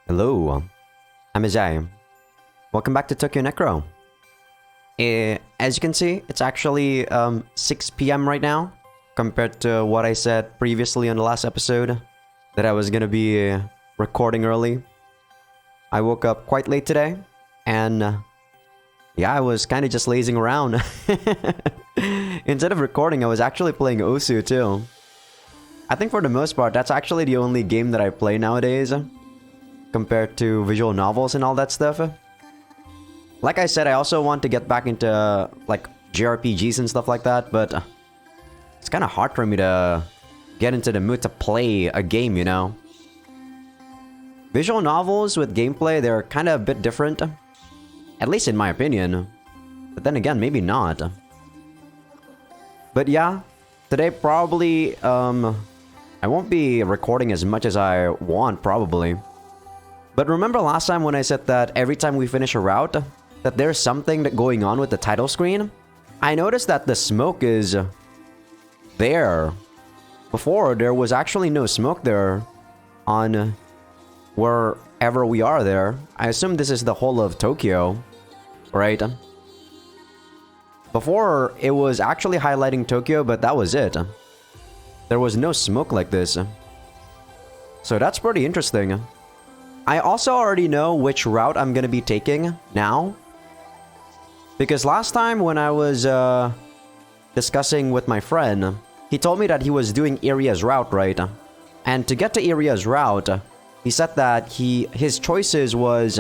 Hello, I'm Azai. Welcome back to Tokyo Necro. As you can see, it's actually 6 p.m. right now, compared to what I said previously on the last episode, that I was gonna be recording early. I woke up quite late today, and yeah, I was kind of just lazing around. Instead of recording, I was actually playing Osu too. I think for the most part, that's actually the only game that I play nowadays, compared to visual novels and all that stuff. Like I said, I also want to get back into like JRPGs and stuff like that, but it's kind of hard for me to get into the mood to play a game, you know? Visual novels with gameplay, they're kind of a bit different. At least in my opinion. But then again, maybe not. But yeah, today probably, I won't be recording as much as I want, probably. But remember last time when I said that every time we finish a route, that there's something going on with the title screen? I noticed that the smoke is there. Before, there was actually no smoke there on wherever we are there. I assume this is the whole of Tokyo, right? Before, it was actually highlighting Tokyo, but that was it. There was no smoke like this. So that's pretty interesting. I also already know which route I'm gonna be taking now. Because last time when I was discussing with my friend, he told me that he was doing Iria's route, right? And to get to Iria's route, he said that his choices was,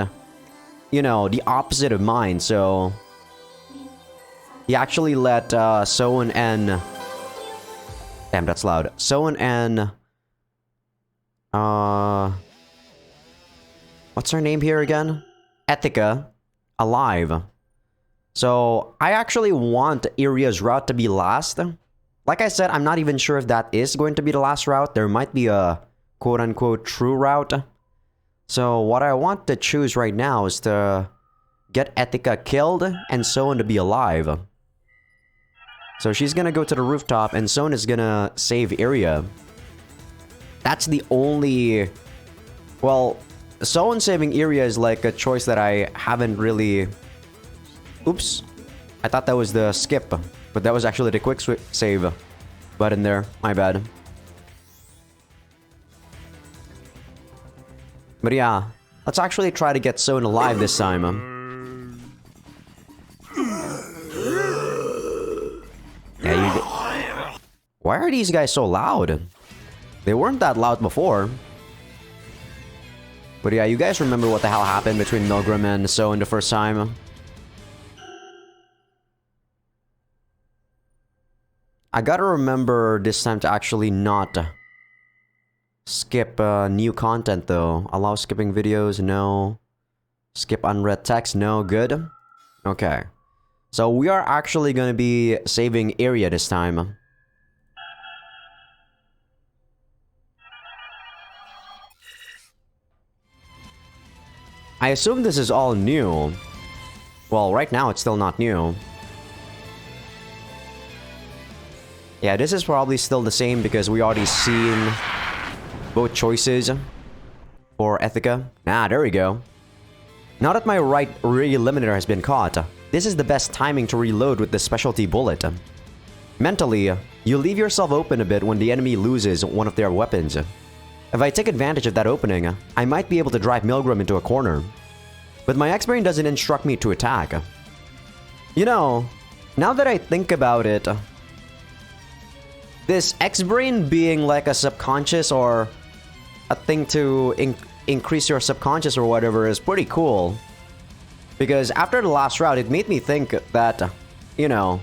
you know, the opposite of mine. So he actually let Soen and... Damn, that's loud. Soen and... What's her name here again? Etika alive. So I actually want Iria's route to be last. Like I said, I'm not even sure if that is going to be the last route. There might be a quote-unquote true route. So what I want to choose right now is to get Etika killed and Soen to be alive. So she's gonna go to the rooftop and Soen is gonna save Iria. That's the only... Well, Soen saving Iria is like a choice that I haven't really... Oops. I thought that was the skip, but that was actually the quick save button there. My bad. But yeah, let's actually try to get Soen alive this time. Yeah, Why are these guys so loud? They weren't that loud before. But yeah, you guys remember what the hell happened between Milgram and Soen the first time? I gotta remember this time to actually not skip new content though. Allow skipping videos, no. Skip unread text, no. Good. Okay. So we are actually gonna be saving Iria this time. I assume this is all new. Well, right now it's still not new. Yeah, this is probably still the same because we already seen both choices for Etika. Ah, there we go. Now that my right rear limiter has been caught, this is the best timing to reload with the specialty bullet. Mentally, you leave yourself open a bit when the enemy loses one of their weapons. If I take advantage of that opening, I might be able to drive Milgram into a corner. But my X-Brain doesn't instruct me to attack. You know, now that I think about it, this X-Brain being like a subconscious or a thing to increase your subconscious or whatever is pretty cool. Because after the last route, it made me think that, you know,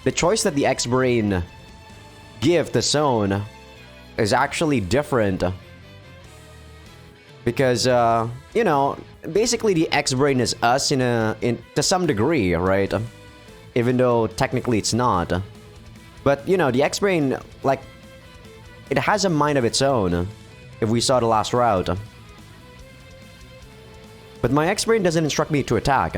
the choice that the X-Brain give to Soen is actually different. Because, you know, basically the X-Brain is us to some degree, right? Even though technically it's not. But, you know, the X-Brain, like, it has a mind of its own, if we saw the last route. But my X-Brain doesn't instruct me to attack.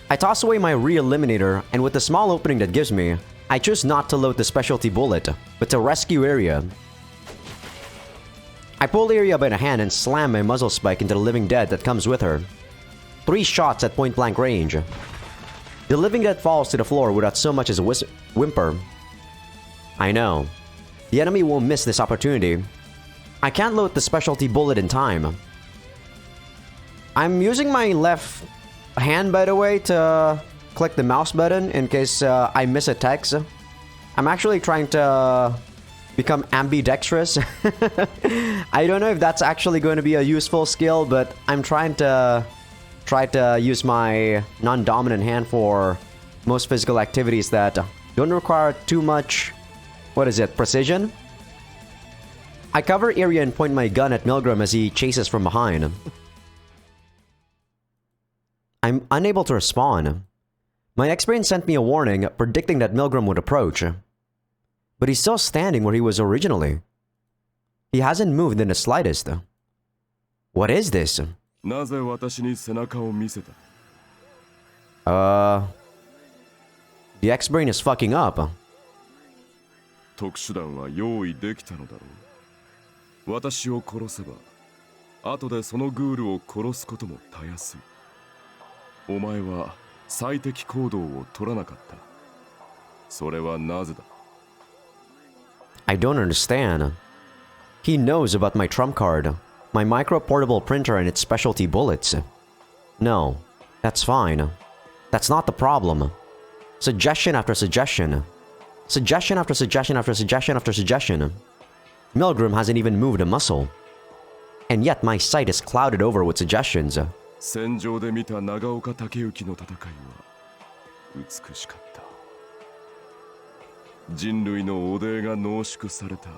I toss away my re-eliminator, and with the small opening that gives me, I choose not to load the specialty bullet, but to rescue Iria. I pull Iria by the hand and slam my muzzle spike into the living dead that comes with her. 3 shots at point blank range. The living dead falls to the floor without so much as a whimper. I know. The enemy won't miss this opportunity. I can't load the specialty bullet in time. I'm using my left hand, by the way, to click the mouse button in case I miss a text. I'm actually trying to become ambidextrous. I don't know if that's actually going to be a useful skill, but I'm trying to use my non-dominant hand for most physical activities that don't require too much, precision? I cover Iria and point my gun at Milgram as he chases from behind. I'm unable to respond. My experience sent me a warning, predicting that Milgram would approach. But he's still standing where he was originally. He hasn't moved in the slightest. What is this? The X-Brain is fucking up. 特殊弾は用意できたのだろう。私を殺せば、後でそのグールを殺すこともたやすい。お前は最適行動を取らなかった。それはなぜだ? I don't understand. He knows about my trump card, my micro portable printer and its specialty bullets. No, that's fine. That's not the problem. Suggestion after suggestion. Suggestion after suggestion after suggestion after suggestion. Milgram hasn't even moved a muscle. And yet my sight is clouded over with suggestions. 戦場で見た長岡武之の戦いは美しかった。人類の汚泥が濃縮された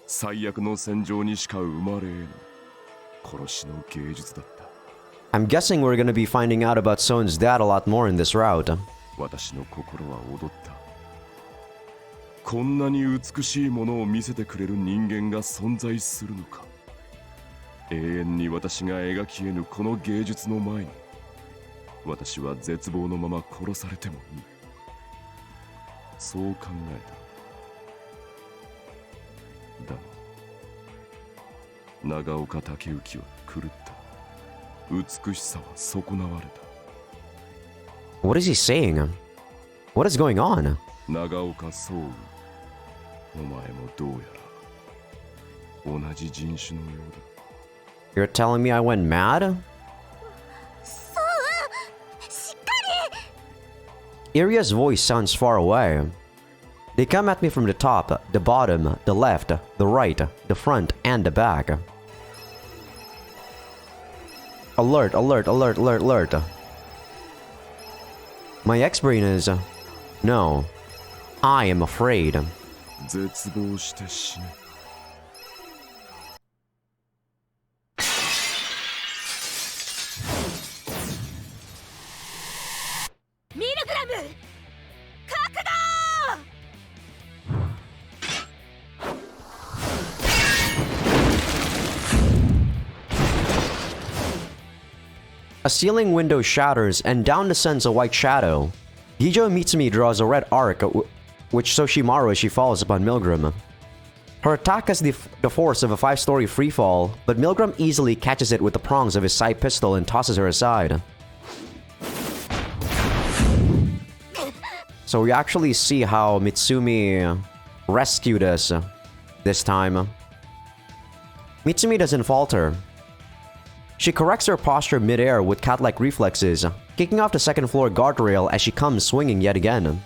最悪の戦場にしか生まれ得ぬ殺しの芸術だった。I'm guessing we're gonna be finding out about Son's dad a lot more in this route. 私の心は踊った。こんなに美しいものを見せてくれる人間が存在するのか。永遠に私が描き得ぬこの芸術の前に、私は絶望のまま殺されてもいい。そう考えた。だが、長岡武之は狂った。美しさは損なわれた。What is he saying? What is going on? 長岡総雲、お前もどうやら同じ人種のようだ。You're telling me I went mad? Iria's voice sounds far away. They come at me from the top, the bottom, the left, the right, the front, and the back. Alert, alert, alert, alert, alert. My X-Brain is... No. I am afraid. 絶望して死ね。ミルグラム、覚悟！ A ceiling window shatters and down descends a white shadow. Gijo Mitsumi draws a red arc, which Soshimaru as she falls upon Milgram. Her attack has the force of a 5-story freefall, but Milgram easily catches it with the prongs of his side pistol and tosses her aside. So we actually see how Mitsumi rescued us this time. Mitsumi doesn't falter. She corrects her posture mid-air with cat-like reflexes, kicking off the second floor guardrail as she comes swinging yet again.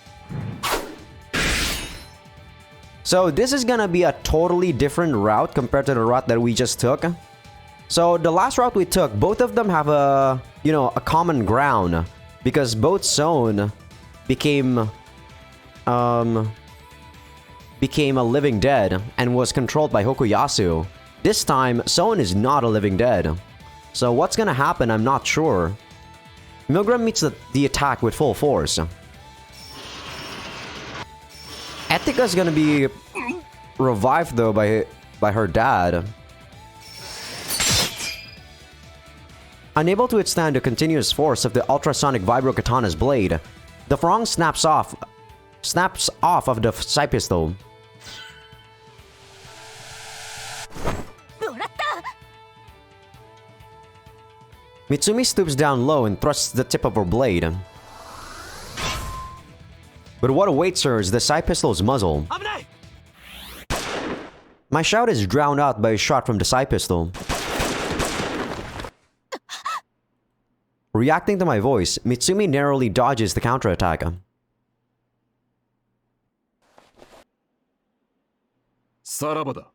So this is gonna be a totally different route compared to the route that we just took. So the last route we took, both of them have a, a common ground, because both Son became a living dead and was controlled by Hokuyasu. This time, Son is not a living dead. So what's gonna happen, I'm not sure. Milgram meets the attack with full force. Etika's gonna be revived though by her dad. Unable to withstand the continuous force of the ultrasonic vibro katana's blade, the prong snaps off of the side pistol. Mitsumi stoops down low and thrusts the tip of her blade. But what awaits her is the side pistol's muzzle. My shout is drowned out by a shot from the side pistol. Reacting to my voice, Mitsumi narrowly dodges the counterattack. Sarabada.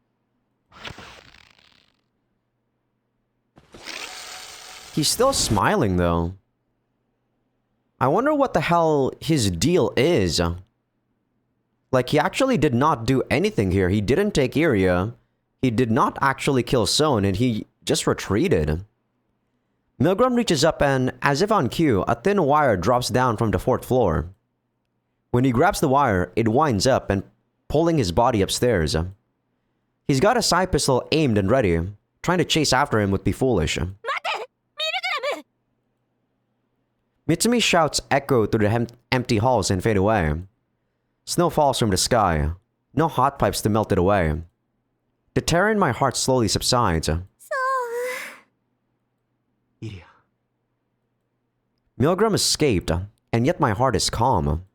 He's still smiling though. I wonder what the hell his deal is. Like, he actually did not do anything here. He didn't take Iria. He did not actually kill Son, and he just retreated. Milgram reaches up and, as if on cue, a thin wire drops down from the 4th floor. When he grabs the wire, it winds up and pulling his body upstairs. He's got a side pistol aimed and ready. Trying to chase after him would be foolish. Mitsumi shouts echo through the empty halls and fade away. Snow falls from the sky. No hot pipes to melt it away. The terror in my heart slowly subsides. Iria. Milgram escaped, and yet my heart is calm.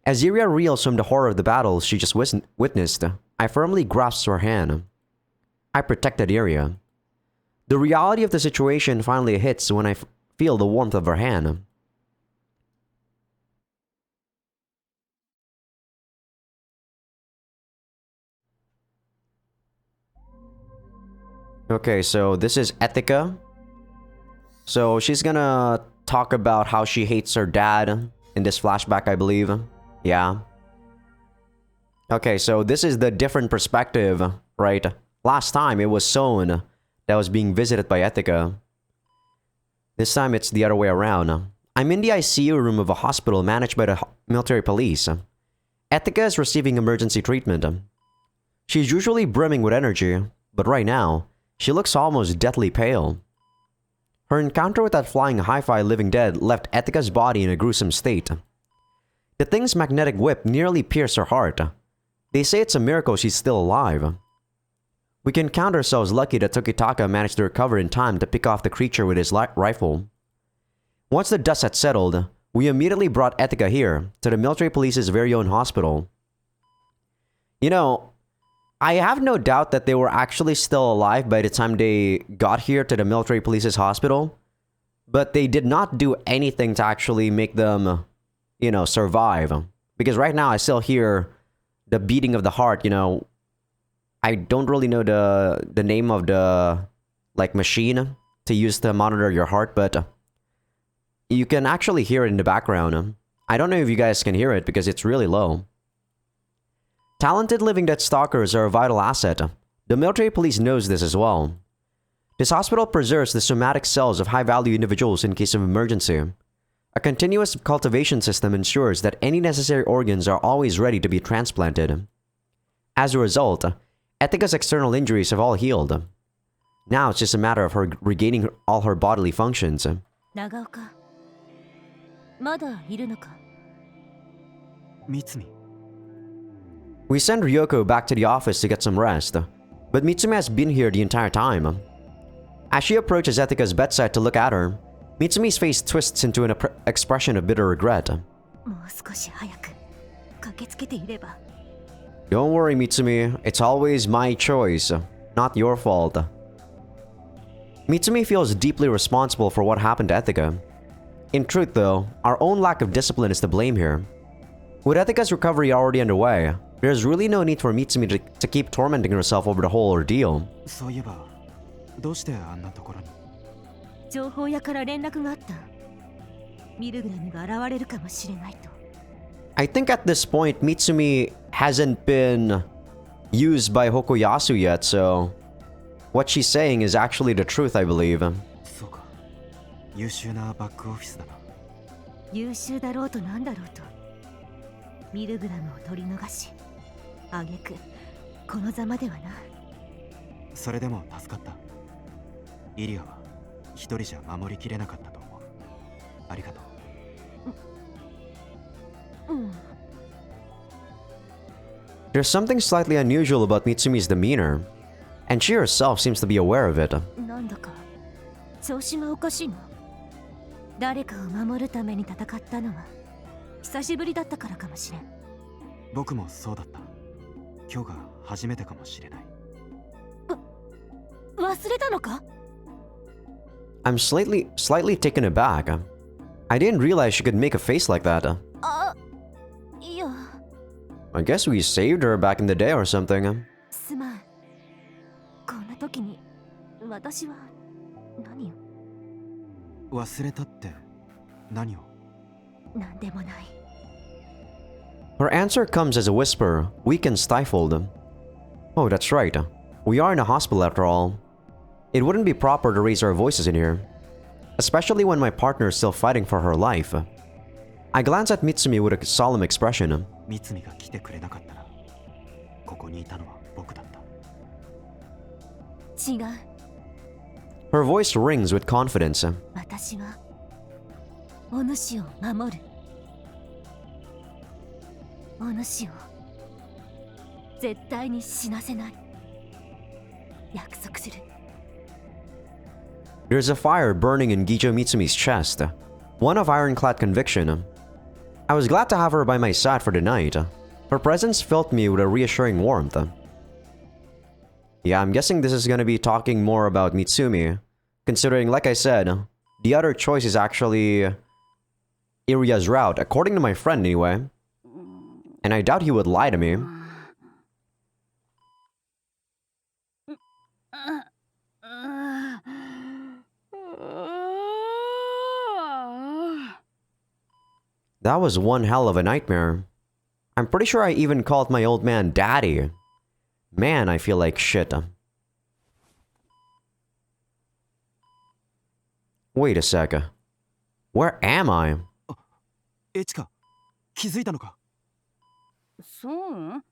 As Iria reels from the horror of the battle she just witnessed, I firmly grasp her hand. I protected Iria. The reality of the situation finally hits when I feel the warmth of her hand. Okay, so this is Ethica. So she's gonna talk about how she hates her dad in this flashback, I believe. Yeah. Okay, so this is the different perspective, right? Last time it was Son that was being visited by Ethica. This time it's the other way around. I'm in the ICU room of a hospital managed by the military police. Ethica is receiving emergency treatment. She's usually brimming with energy, but right now, she looks almost deathly pale. Her encounter with that flying hi-fi living dead left Ethica's body in a gruesome state. The thing's magnetic whip nearly pierced her heart. They say it's a miracle she's still alive. We can count ourselves lucky that Tokitaka managed to recover in time to pick off the creature with his rifle. Once the dust had settled, we immediately brought Ethica here, to the military police's very own hospital. You know, I have no doubt that they were actually still alive by the time they got here to the military police's hospital. But they did not do anything to actually make them, you know, survive. Because right now I still hear the beating of the heart, you know. I don't really know the name of the, like, machine to use to monitor your heart, but you can actually hear it in the background. I don't know if you guys can hear it because it's really low. Talented living dead stalkers are a vital asset. The military police knows this as well. This hospital preserves the somatic cells of high-value individuals in case of emergency. A continuous cultivation system ensures that any necessary organs are always ready to be transplanted. As a result, Ethica's external injuries have all healed. Now it's just a matter of her regaining all her bodily functions. Nagaoka. Mada iru no ka? Mitsumi. We send Ryoko back to the office to get some rest, but Mitsumi has been here the entire time. As she approaches Ethica's bedside to look at her, Mitsumi's face twists into an expression of bitter regret. Don't worry, Mitsumi, it's always my choice, not your fault. Mitsumi feels deeply responsible for what happened to Ethica. In truth though, our own lack of discipline is to blame here. With Ethica's recovery already underway, there's really no need for Mitsumi to keep tormenting herself over the whole ordeal. I think at this point, Mitsumi hasn't been used by Hokuyasu yet, so what she's saying is actually the truth, I believe. There's something slightly unusual about Mitsumi's demeanor, and she herself seems to be aware of it. 調子がおかしいの？誰かを守るために戦ったのは久しぶりだったからかもしれん。僕もそうだった。今日が初めてかもしれない。忘れたのか？ I'm slightly taken aback. I didn't realize she could make a face like that. あ、いや。I guess we saved her back in the day or something. すまん。こんな時に私は何を？忘れたって何を？なんでもない。Her answer comes as a whisper, weak and stifled. Oh, that's right. We are in a hospital after all. It wouldn't be proper to raise our voices in here, especially when my partner is still fighting for her life. I glance at Mitsumi with a solemn expression. 三海が来てくれなかったら、ここにいたのは僕だった。違う。Her voice rings with confidence. 私はお主を守る。お主を絶対に死なせない。約束する。There's a fire burning in Gijo Mitsumi's chest, one of ironclad conviction. I was glad to have her by my side for the night. Her presence filled me with a reassuring warmth. Yeah, I'm guessing this is gonna be talking more about Mitsumi, considering, like I said, the other choice is actually Iria's route, according to my friend anyway. And I doubt he would lie to me. That was one hell of a nightmare. I'm pretty sure I even called my old man Daddy. Man, I feel like shit. Wait a sec. Where am I? エチカ、気づいたのか？そう？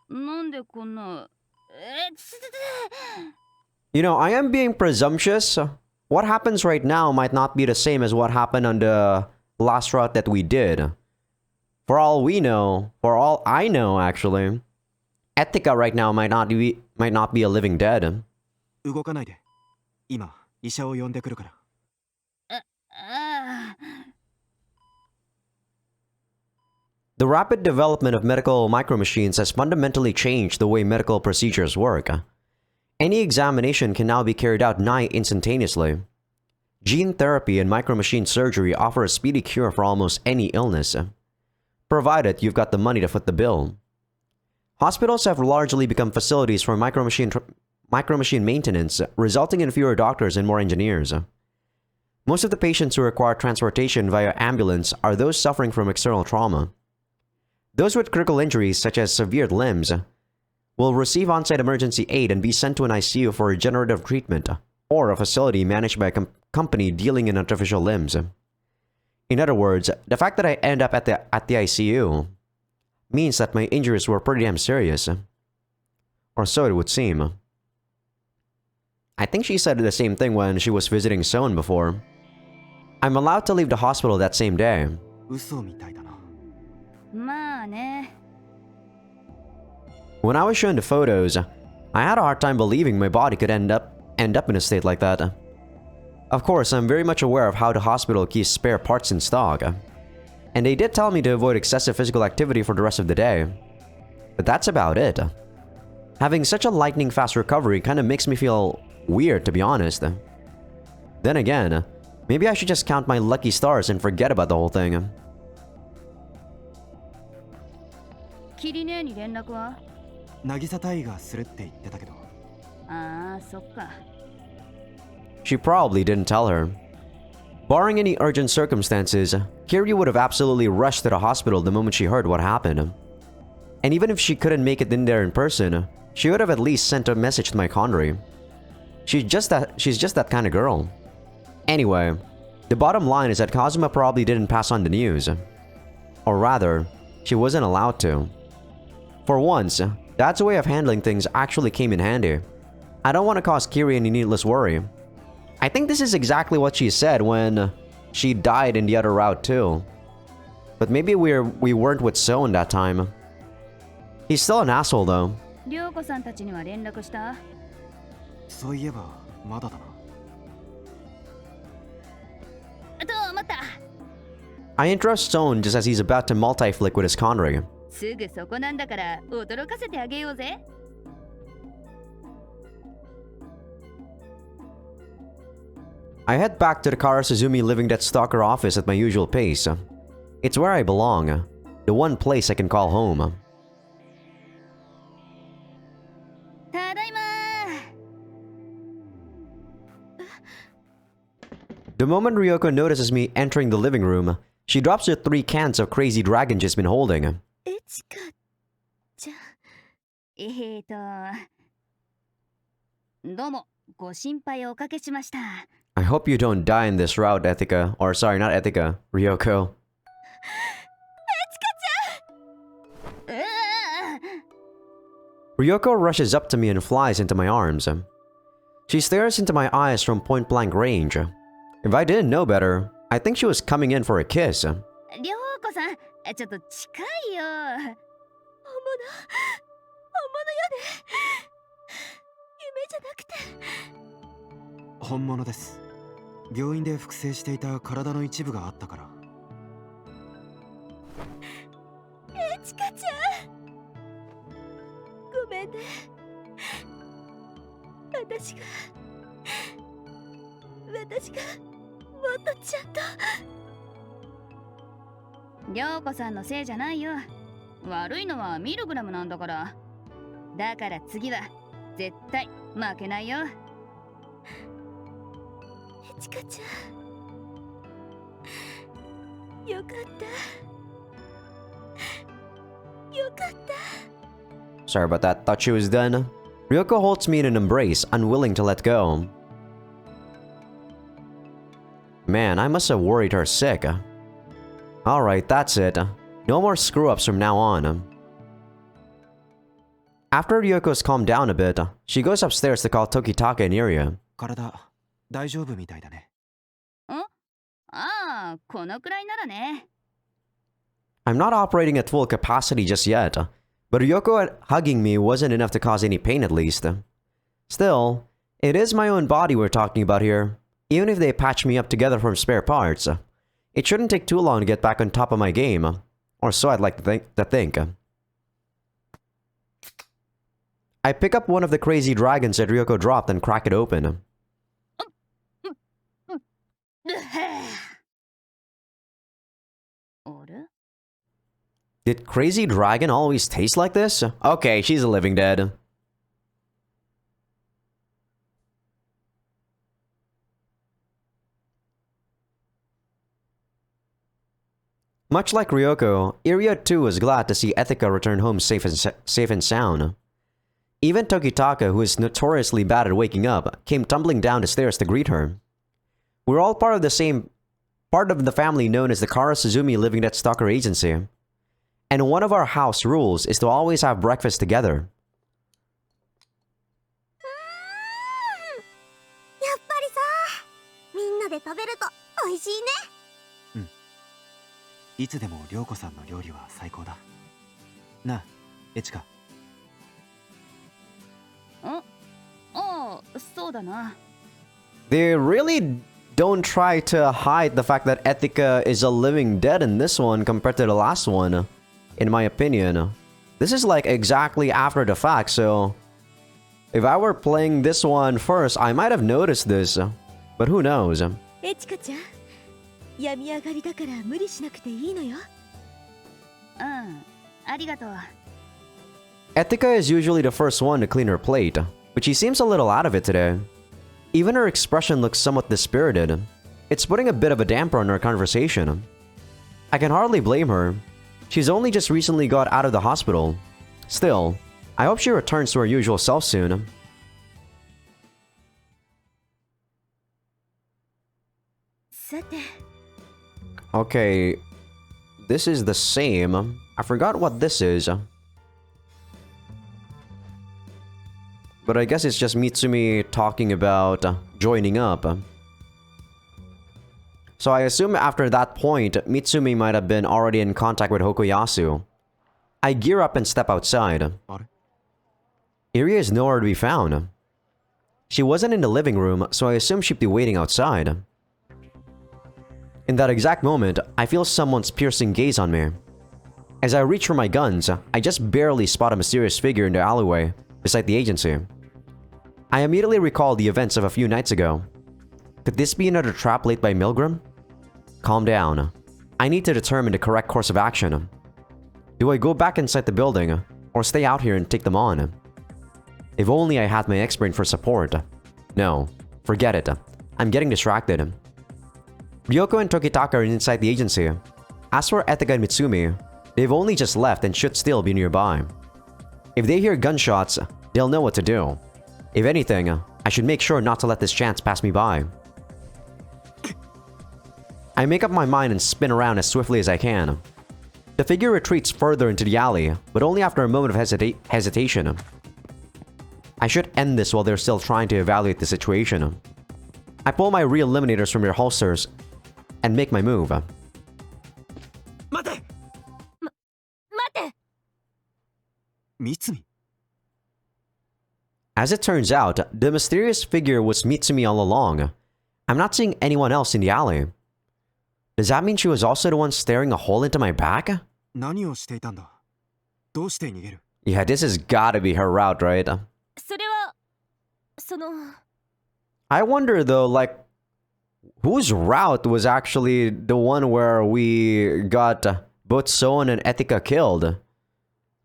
なんでこんな。You know, I am being presumptuous. What happens right now might not be the same as what happened on the last route that we did. For all we know, for all I know actually, Etika right now might not be a living dead. 動かないで。今、医者を呼んでくるから。The rapid development of medical micromachines has fundamentally changed the way medical procedures work. Any examination can now be carried out nigh instantaneously. Gene therapy and micromachine surgery offer a speedy cure for almost any illness, provided you've got the money to foot the bill. Hospitals have largely become facilities for micromachine maintenance, resulting in fewer doctors and more engineers. Most of the patients who require transportation via ambulance are those suffering from external trauma. Those with critical injuries, such as severed limbs, will receive on-site emergency aid and be sent to an ICU for regenerative treatment, or a facility managed by a company dealing in artificial limbs. In other words, the fact that I end up at the ICU means that my injuries were pretty damn serious. Or so it would seem. I think she said the same thing when she was visiting Son before. I'm allowed to leave the hospital that same day. 嘘みたいだな。まあね。When I was shown the photos, I had a hard time believing my body could end up in a state like that. Of course, I'm very much aware of how the hospital keeps spare parts in stock, and they did tell me to avoid excessive physical activity for the rest of the day. But that's about it. Having such a lightning-fast recovery kind of makes me feel weird, to be honest. Then again, maybe I should just count my lucky stars and forget about the whole thing. キリ姉に連絡は？渚隊がするって言ってたけど。ああ、そっか。She probably didn't tell her. Barring any urgent circumstances, Kiryu would have absolutely rushed to the hospital the moment she heard what happened. And even if she couldn't make it in there in person, she would have at least sent a message to my Condry. She's just that kind of girl. Anyway, the bottom line is that Kazuma probably didn't pass on the news. Or rather, she wasn't allowed to. For once, Dad's way of handling things actually came in handy. I don't want to cause Kiri any needless worry. I think this is exactly what she said when she died in the other route too. But maybe we weren't with Son that time. He's still an asshole though. 涼子さんたちには連絡した？そういえばまだだな。I interrupt Stone just as he's about to multi-flick with his Conry. すぐそこなんだから驚かせてあげようぜ。I head back to the Karasuzumi Living Dead Stalker office at my usual pace. It's where I belong. The one place I can call home. ただいまー。 The moment Ryoko notices me entering the living room, she drops the 3 cans of crazy dragon she's been holding. エチカちゃん。どうもご心配をおかけしました。 I hope you don't die in this route, Etika. Or sorry, not Etika, Ryoko. うわー Ryoko rushes up to me and flies into my arms. She stares into my eyes from point-blank range. If I didn't know better, I think she was coming in for a kiss. りょうこさん、ちょっと近いよ。本物やで。夢じゃなくて。本物です。病院で複製していた体の一部があったから。エチカちゃん。ごめんね。私がもっとちゃんと。りょうこさんのせいじゃないよ。悪いのはミルグラムなんだから。だから次は絶対負けないよ。エチカちゃん。よかった。よかった。 Sorry about that, thought she was done. Ryoko holds me in an embrace, unwilling to let go. Man, I must have worried her sick. Alright, that's it. No more screw-ups from now on. After Ryoko's calmed down a bit, she goes upstairs to call Tokitaka and Iria. 体大丈夫みたいだね。ああ、このくらいならね。 I'm not operating at full capacity just yet, but Ryoko hugging me wasn't enough to cause any pain at least. Still, it is my own body we're talking about here. Even if they patch me up together from spare parts, it shouldn't take too long to get back on top of my game. Or so I'd like to think. I pick up one of the crazy dragons that Ryoko dropped and crack it open. Did Crazy Dragon always taste like this? Okay, she's a living dead. Much like Ryoko, Iria too was glad to see Ethika return home safe and sound. Even Tokitaka, who is notoriously bad at waking up, came tumbling down the stairs to greet her. We're all part of the family known as the Karasuzumi Living Dead Stalker Agency. And one of our house rules is to always have breakfast together. やっぱりさ、みんなで食べると美味しいね。いつでも涼子さんの料理は最高だ。なあ、エチカ。ああ、そうだな。 They really don't try to hide the fact that Ethika is a living dead in this one compared to the last one, in my opinion. This is like exactly after the fact, so if I were playing this one first, I might have noticed this, but who knows? エチカちゃん、病み上がりだから無理しなくていいのよ。ありがとう。 Ethika is usually the first one to clean her plate, but she seems a little out of it today. Even her expression looks somewhat dispirited. It's putting a bit of a damper on our conversation. I can hardly blame her. She's only just recently got out of the hospital. Still, I hope she returns to her usual self soon. さて。 Okay, this is the same. I forgot what this is. But I guess it's just Mitsumi talking about joining up. So I assume after that point, Mitsumi might have been already in contact with Hokuyasu. I gear up and step outside. Iria is nowhere to be found. She wasn't in the living room, so I assume she'd be waiting outside. In that exact moment, I feel someone's piercing gaze on me. As I reach for my guns, I just barely spot a mysterious figure in the alleyway beside the agency. I immediately recall the events of a few nights ago. Could this be another trap laid by Milgram? Calm down. I need to determine the correct course of action. Do I go back inside the building, or stay out here and take them on? If only I had my X-Brain for support. No, forget it. I'm getting distracted. Ryoko and Tokitaka are inside the agency. As for Etika and Mitsumi, they've only just left and should still be nearby. If they hear gunshots, they'll know what to do. If anything, I should make sure not to let this chance pass me by. I make up my mind and spin around as swiftly as I can. The figure retreats further into the alley, but only after a moment of hesitation. I should end this while they're still trying to evaluate the situation. I pull my re-eliminators from their holsters and make my move. 待て待って。三海 As it turns out, the mysterious figure was Mitsumi all along. I'm not seeing anyone else in the alley. Does that mean she was also the one staring a hole into my back? 何をしていたんだどうして逃げる Yeah, this has gotta be her route, right? それはその I wonder though, like, whose route was actually the one where we got both Soan and Etika killed?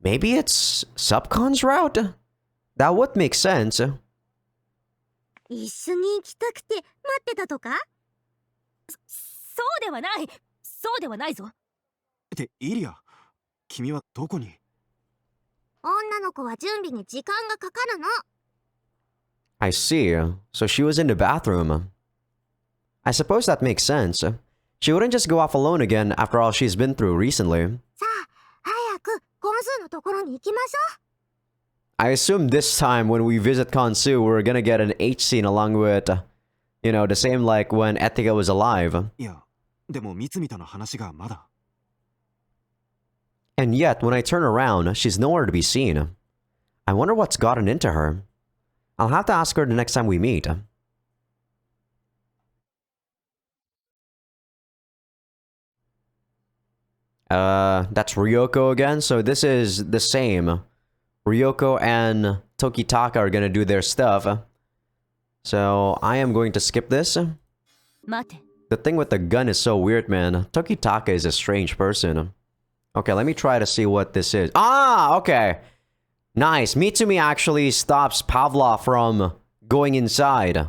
Maybe it's Subcon's route? That would make sense. 一緒に行きたくて待ってたとか？そうではない。そうではないぞ。ってイリア君はどこに女の子は準備に時間がかかるの。I see. So she was in the bathroom. I suppose that makes sense. She wouldn't just go off alone again after all she's been through recently. さあ、早くコンスーのところに行きましょう。 I assume this time when we visit Konsu, we're gonna get an H scene along with, you know, the same like when Etika was alive. いやでも三海との話がまだ And yet, when I turn around, she's nowhere to be seen. I wonder what's gotten into her. I'll have to ask her the next time we meet. That's Ryoko again, so this is the same. Ryoko and Tokitaka are gonna do their stuff. So, I am going to skip this. 待て。 The thing with the gun is so weird, man. Tokitaka is a strange person. Okay, let me try to see what this is. Ah, okay. Nice. Mitsumi actually stops Pavlov from going inside.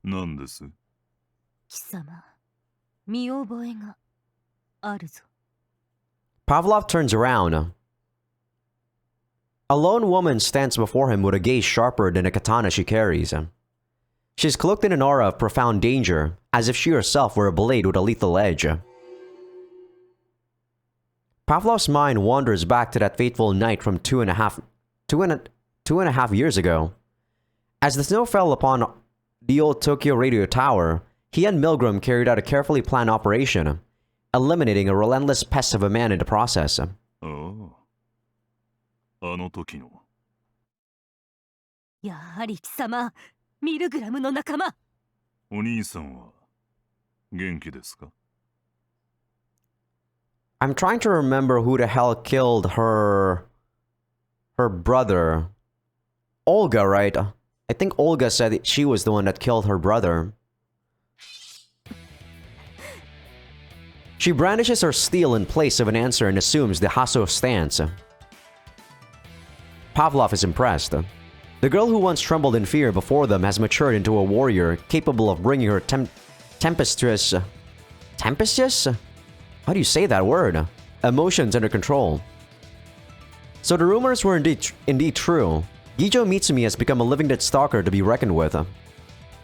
なんです？貴様、見覚えがあるぞ。 Pavlov turns around. A lone woman stands before him with a gaze sharper than a katana she carries. She's cloaked in an aura of profound danger, as if she herself were a blade with a lethal edge. Pavlov's mind wanders back to that fateful night from two and a half years ago. As the snow fell upon the old Tokyo radio tower, he and Milgram carried out a carefully planned operation, eliminating a relentless pest of a man in the process. ああ、あの時の。やはり貴様、ミルグラムの仲間。お兄さんは元気ですか？ I'm trying to remember who the hell killed her brother. Olga, right? I think Olga said that she was the one that killed her brother. She brandishes her steel in place of an answer and assumes the Hasso stance. Pavlov is impressed. The girl who once trembled in fear before them has matured into a warrior capable of bringing her tempestuous... Tempestuous? How do you say that word? Emotions under control. So the rumors were indeed true. Gijo Mitsumi has become a living dead stalker to be reckoned with.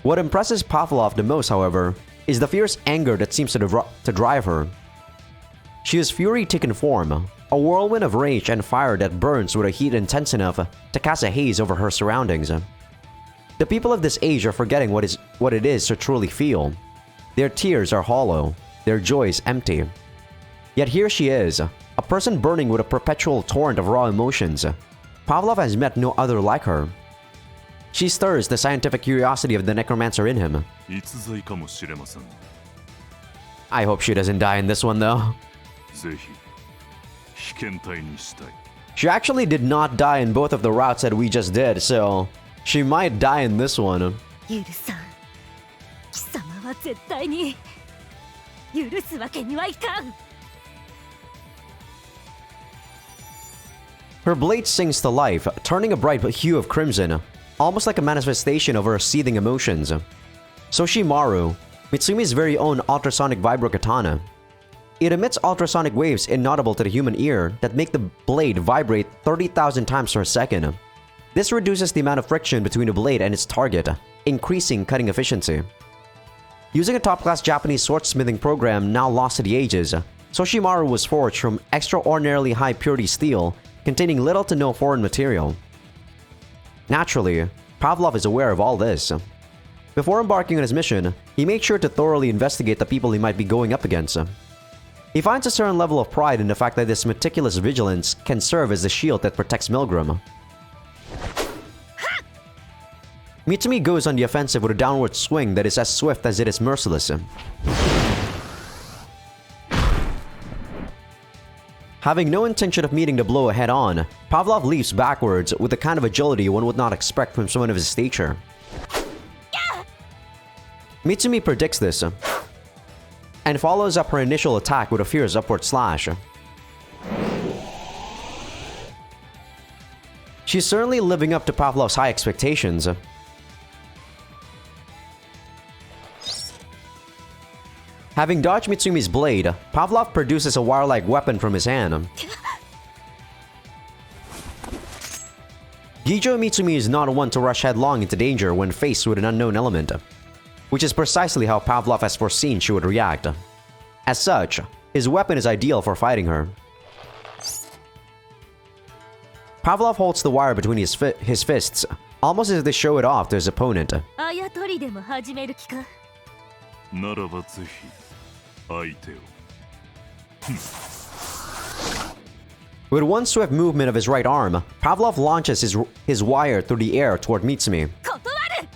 What impresses Pavlov the most, however, is the fierce anger that seems to drive her. She has fury taken form, a whirlwind of rage and fire that burns with a heat intense enough to cast a haze over her surroundings. The people of this age are forgetting what it is to truly feel. Their tears are hollow, their joys empty. Yet here she is, a person burning with a perpetual torrent of raw emotions. Pavlov has met no other like her. She stirs the scientific curiosity of the necromancer in him. 逸材かもしれません。I hope she doesn't die in this one though. ぜひ被験体にしたい。 She actually did not die in both of the routes that we just did, so she might die in this one. 許さん貴様は絶対に許すわけにはいかん。 Her blade sings to life, turning a bright hue of crimson, almost like a manifestation of her seething emotions. Soshimaru, Mitsumi's very own ultrasonic vibro katana. It emits ultrasonic waves inaudible to the human ear that make the blade vibrate 30,000 times per second. This reduces the amount of friction between the blade and its target, increasing cutting efficiency. Using a top-class Japanese swordsmithing program now lost to the ages, Soshimaru was forged from extraordinarily high-purity steel containing little to no foreign material. Naturally, Pavlov is aware of all this. Before embarking on his mission, he made sure to thoroughly investigate the people he might be going up against. He finds a certain level of pride in the fact that this meticulous vigilance can serve as the shield that protects Milgram. Mitsumi goes on the offensive with a downward swing that is as swift as it is merciless. Having no intention of meeting the blow head-on, Pavlov leaps backwards with the kind of agility one would not expect from someone of his stature. Mitsumi predicts this, and follows up her initial attack with a fierce upward slash. She's certainly living up to Pavlov's high expectations. Having dodged Mitsumi's blade, Pavlov produces a wire-like weapon from his hand. Gijo Mitsumi is not one to rush headlong into danger when faced with an unknown element, which is precisely how Pavlov has foreseen she would react. As such, his weapon is ideal for fighting her. Pavlov holds the wire between his fists, almost as if to show it off to his opponent. あやとりでも始める気か。ならばぜひ相手を。 With one swift movement of his right arm, Pavlov launches his wire through the air toward Mitsumi. 断る。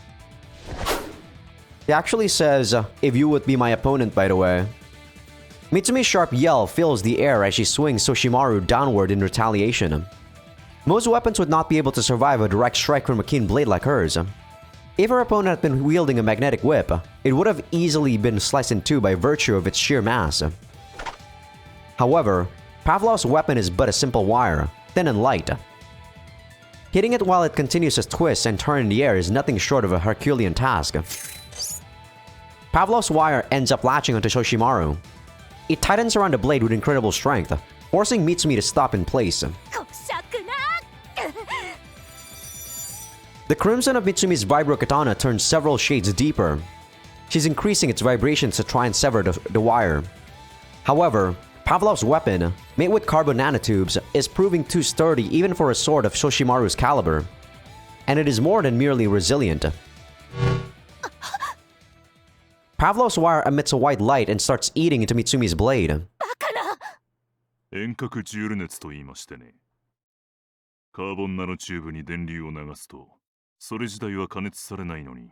He actually says, if you would be my opponent, by the way. Mitsumi's sharp yell fills the air as she swings Soshimaru downward in retaliation. Most weapons would not be able to survive a direct strike from a keen blade like hers. If her opponent had been wielding a magnetic whip, it would have easily been sliced in two by virtue of its sheer mass. However, Pavlov's weapon is but a simple wire, thin and light. Hitting it while it continues to twist and turn in the air is nothing short of a Herculean task. Pavlov's wire ends up latching onto Soshimaru. It tightens around the blade with incredible strength, forcing Mitsumi to stop in place. こしゃくな。 The crimson of Mitsumi's vibro katana turns several shades deeper. She's increasing its vibrations to try and sever the wire. However, Pavlov's weapon, made with carbon nanotubes, is proving too sturdy even for a sword of Soshimaru's caliber. And it is more than merely resilient. Pavlov's wire emits a white light and starts eating into Mitsumi's blade. バカな。遠隔ジュール熱と言いましてね。カーボンナノチューブに電流を流すと、それ自体は加熱されないのに、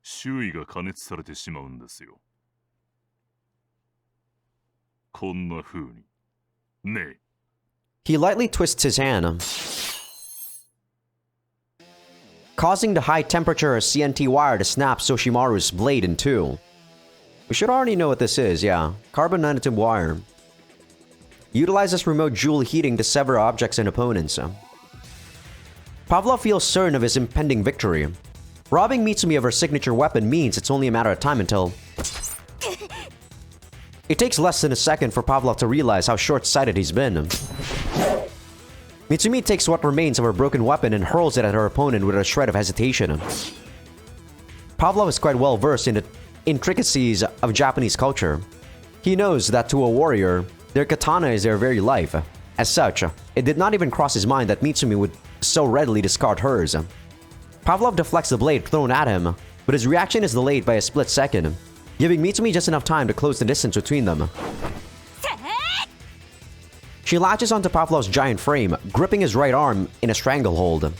周囲が加熱されてしまうんですよ。こんな風に。ねえ。 He lightly twists his hand, causing the high-temperature CNT wire to snap Soshimaru's blade in two. We should already know what this is, yeah. Carbon nanotube wire. Utilizes remote joule heating to sever objects and opponents. Pavlov feels certain of his impending victory. Robbing Mitsumi of her signature weapon means it's only a matter of time until... It takes less than a second for Pavlov to realize how short-sighted he's been. Mitsumi takes what remains of her broken weapon and hurls it at her opponent with a shred of hesitation. Pavlov is quite well versed in the intricacies of Japanese culture. He knows that to a warrior, their katana is their very life. As such, it did not even cross his mind that Mitsumi would so readily discard hers. Pavlov deflects the blade thrown at him, but his reaction is delayed by a split second, giving Mitsumi just enough time to close the distance between them. She latches onto Pavlov's giant frame, gripping his right arm in a stranglehold.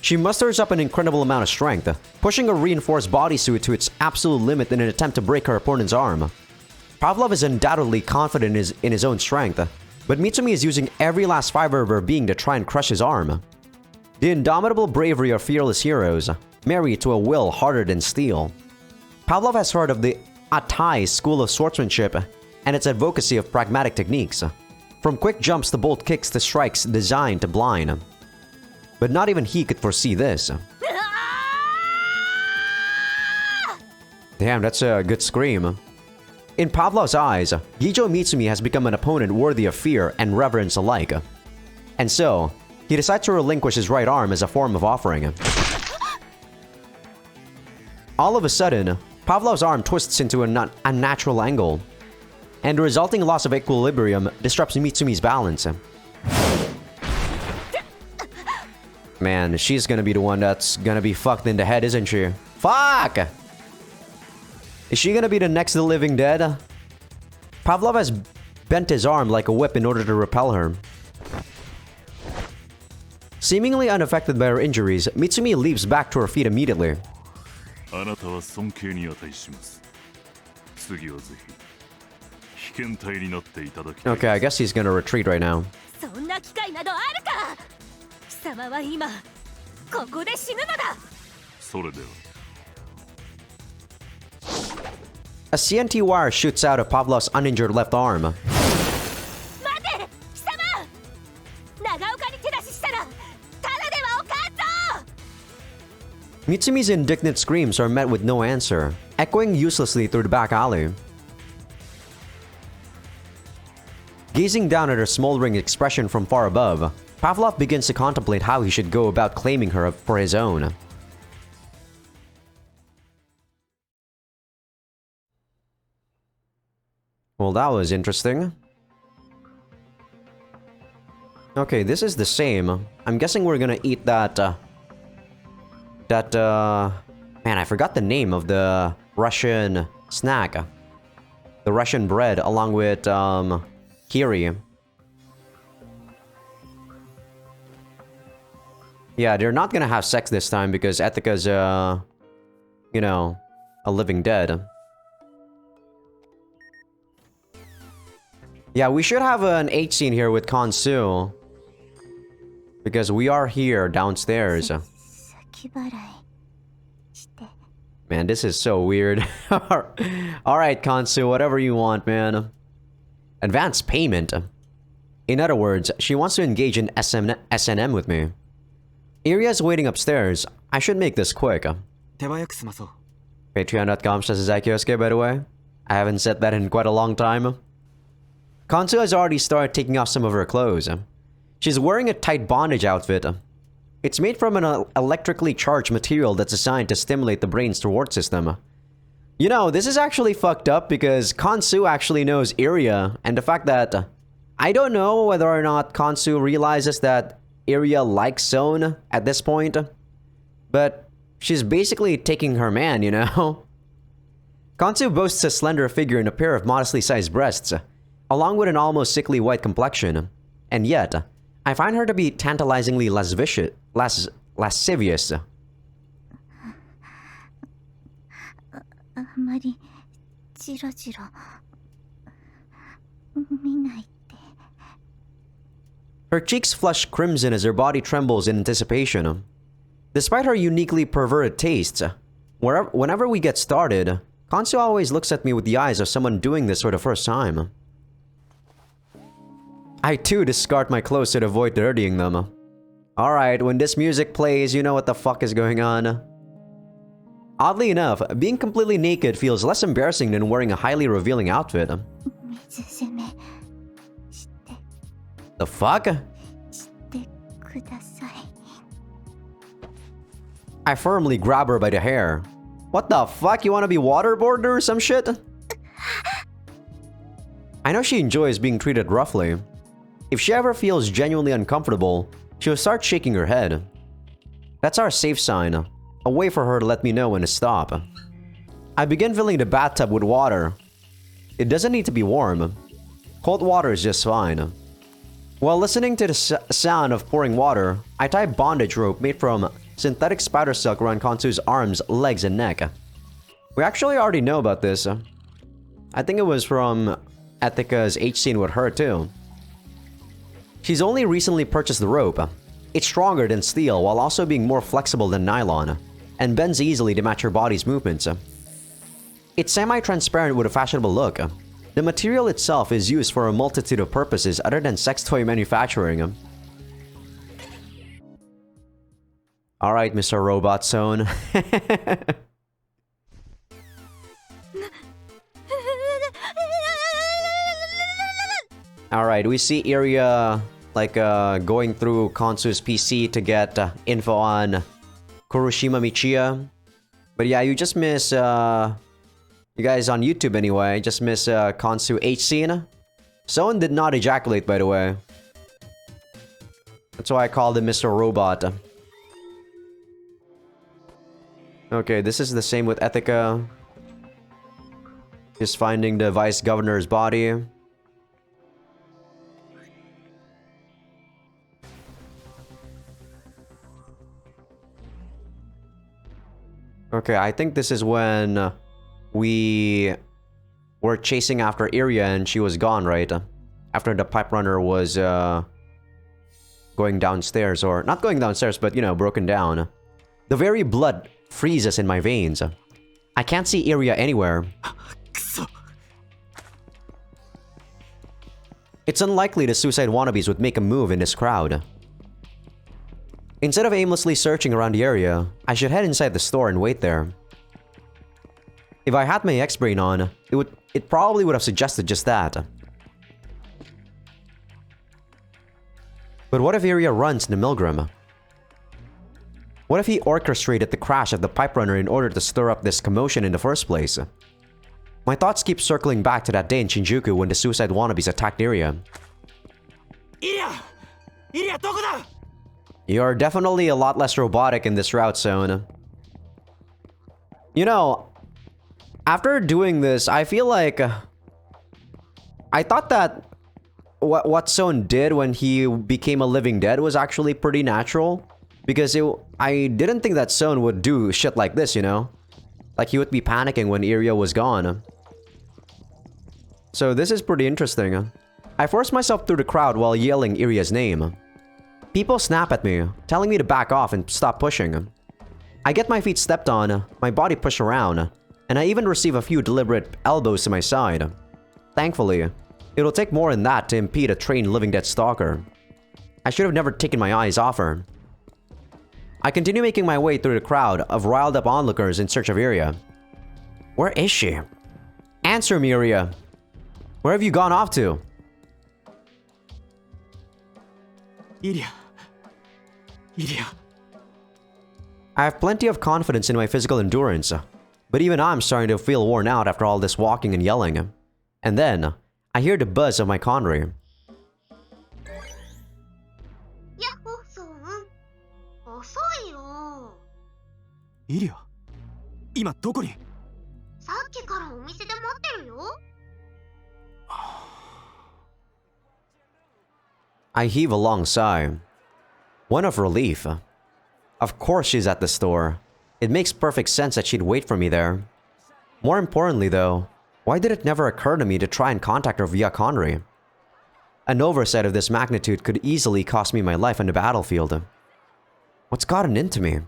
She musters up an incredible amount of strength, pushing a reinforced bodysuit to its absolute limit in an attempt to break her opponent's arm. Pavlov is undoubtedly confident in his own strength, but Mitsumi is using every last fiber of her being to try and crush his arm. The indomitable bravery of fearless heroes, married to a will harder than steel. Pavlov has heard of the Atai school of swordsmanship and its advocacy of pragmatic techniques, from quick jumps to bolt kicks to strikes designed to blind. But not even he could foresee this. Damn, that's a good scream. In Pavlov's eyes, Gijo Mitsumi has become an opponent worthy of fear and reverence alike. And so, he decides to relinquish his right arm as a form of offering. All of a sudden, Pavlov's arm twists into an unnatural angle, and the resulting loss of equilibrium disrupts Mitsumi's balance. Man, she's gonna be the one that's gonna be fucked in the head, isn't she? Fuck! Is she gonna be the next to the living dead? Pavlov has bent his arm like a whip in order to repel her. Seemingly unaffected by her injuries, Mitsumi leaps back to her feet immediately. Okay, I guess he's gonna retreat right now. A CNT wire shoots out of Pavlov's uninjured left arm. Mitsumi's indignant screams are met with no answer, echoing uselessly through the back alley. Gazing down at her smoldering expression from far above, Pavlov begins to contemplate how he should go about claiming her for his own. Well, that was interesting. Okay, this is the same. I'm guessing we're gonna eat that, man, I forgot the name of the Russian snack. The Russian bread, along with, kiri. Yeah, they're not gonna have sex this time because Etika's, you know, a living dead. Yeah, we should have an H scene here with Kansu. Because we are here downstairs. Man, this is so weird. Alright, Kansu, whatever you want, man. Advance payment. In other words, she wants to engage in SNM with me. Iria's waiting upstairs. I should make this quick. Patreon.com/Azaikyousuke, by the way. I haven't said that in quite a long time. Kansu has already started taking off some of her clothes. She's wearing a tight bondage outfit. It's made from an electrically charged material that's designed to stimulate the brain's reward system. You know, this is actually fucked up because Kansu actually knows Iria, and the fact that I don't know whether or not Kansu realizes that Iria likes Zone at this point, but she's basically taking her man, you know? Kansu boasts a slender figure and a pair of modestly sized breasts, along with an almost sickly white complexion, and yet, I find her to be tantalizingly lascivious. Her cheeks flush crimson as her body trembles in anticipation. Despite her uniquely perverted tastes, whenever we get started, Kansu always looks at me with the eyes of someone doing this for the first time. I too discard my clothes to avoid dirtying them. Alright, when this music plays, you know what the fuck is going on. Oddly enough, being completely naked feels less embarrassing than wearing a highly revealing outfit. The fuck? I firmly grab her by the hair. What the fuck? You wanna be waterboarded or some shit? I know she enjoys being treated roughly. If she ever feels genuinely uncomfortable, she'll start shaking her head. That's our safe sign, a way for her to let me know when to stop. I begin filling the bathtub with water. It doesn't need to be warm. Cold water is just fine. While listening to the sound of pouring water, I tie bondage rope made from synthetic spider silk around Kansu's arms, legs, and neck. We actually already know about this. I think it was from Ethica's H scene with her too. She's only recently purchased the rope. It's stronger than steel while also being more flexible than nylon, and bends easily to match her body's movements. It's semi-transparent with a fashionable look. The material itself is used for a multitude of purposes other than sex toy manufacturing. Alright, Mr. Robot Zone. Alright, we see Iria like going through Kansu's PC to get info on Kuroshima Michiya. But yeah, you just miss you guys on YouTube anyway, just miss Kansu H scene. Someone did not ejaculate, by the way. That's why I called him Mr. Robot. Okay, this is the same with Ethica. Just finding the vice governor's body. Okay, I think this is when we were chasing after Iria and she was gone, right? After the pipe runner was going downstairs, or not going downstairs, but you know, broken down. The very blood freezes in my veins. I can't see Iria anywhere. It's unlikely the suicide wannabes would make a move in this crowd. Instead of aimlessly searching around the area, I should head inside the store and wait there. If I had my X-Brain on, it probably would have suggested just that. But what if Iria runs in the Milgram? What if he orchestrated the crash of the pipe runner in order to stir up this commotion in the first place? My thoughts keep circling back to that day in Shinjuku when the suicide wannabes attacked Iria. Iria! Iria, どこだ? You're definitely a lot less robotic in this route, Son. You know, after doing this, I feel like I thought that what Son did when he became a living dead was actually pretty natural. Because I didn't think that Son would do shit like this, you know? Like he would be panicking when Iria was gone. So this is pretty interesting. I forced myself through the crowd while yelling Iria's name. People snap at me, telling me to back off and stop pushing. I get my feet stepped on, my body pushed around, and I even receive a few deliberate elbows to my side. Thankfully, it'll take more than that to impede a trained living dead stalker. I should have never taken my eyes off her. I continue making my way through the crowd of riled up onlookers in search of Iria. Where is she? Answer me, Iria. Where have you gone off to? Iria. Iria. I have plenty of confidence in my physical endurance, but even I'm starting to feel worn out after all this walking and yelling. And then, I hear the buzz of my Conry. やっほそう遅いよ。イリア、今どこに？さっきからお店で待ってるよ。I heave a long sigh. One of relief. Of course she's at the store. It makes perfect sense that she'd wait for me there. More importantly though, why did it never occur to me to try and contact her via Conry? An oversight of this magnitude could easily cost me my life on the battlefield. What's gotten into me?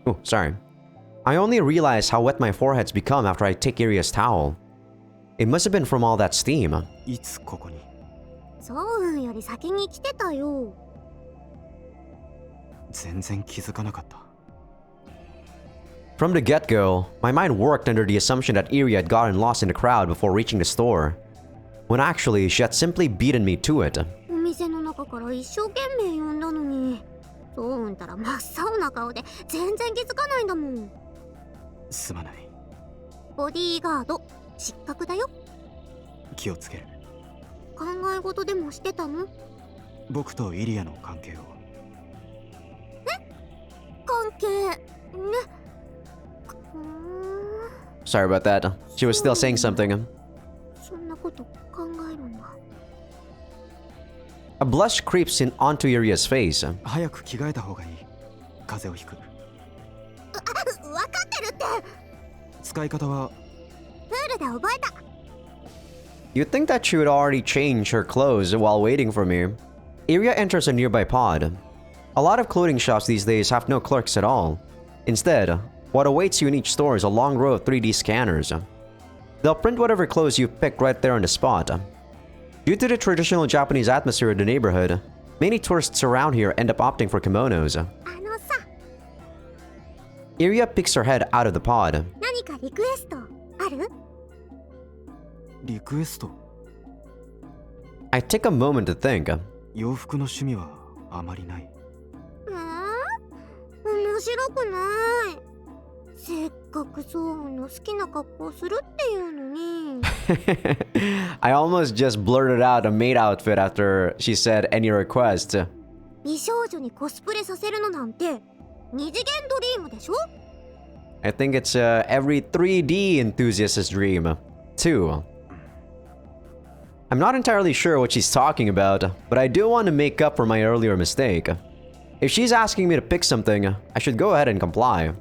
Oh, sorry. I only realized how wet my forehead's become after I take Iria's towel. It must have been from all that steam. いつここに？そうより先に来てたよ。全然気づかなかった。 From the get-go, my mind worked under the assumption that Iria had gotten lost in the crowd before reaching the store, when actually she had simply beaten me to it. お店の中から一生懸命呼んだのに、そううんたら真っ青な顔で全然気づかないんだもん。すまない。ボディーガード失格だよ。気をつける。考え事でもしてたの？僕とイリアの関係を。え？関係ね。Sorry about that. She was still saying something. と考えるんだ。 A blush creeps in onto Iria's face. 早く着替えた方がいい。風邪をひく。分かってるって。使い方はプールで覚えた。 You'd think that she would already change her clothes while waiting for me. Iria enters a nearby pod. A lot of clothing shops these days have no clerks at all. Instead, what awaits you in each store is a long row of 3D scanners. They'll print whatever clothes you pick right there on the spot. Due to the traditional Japanese atmosphere of the neighborhood, many tourists around here end up opting for kimonos. あのさ、 Iria peeks her head out of the pod. 何かリクエストある？リクエスト。 I take a moment to think. 洋服の趣味はあまりない。面白くない。せっかくソウンの好きな格好するっていうのに。I almost just blurted out a maid outfit after she said any request. 美少女にコスプレさせるのなんて二次元ドリームでしょ？ I think it's every 3D enthusiast's dream, too. I'm not entirely sure what she's talking about, but I do want to make up for my earlier mistake. If she's asking me to pick something, I should go ahead and comply.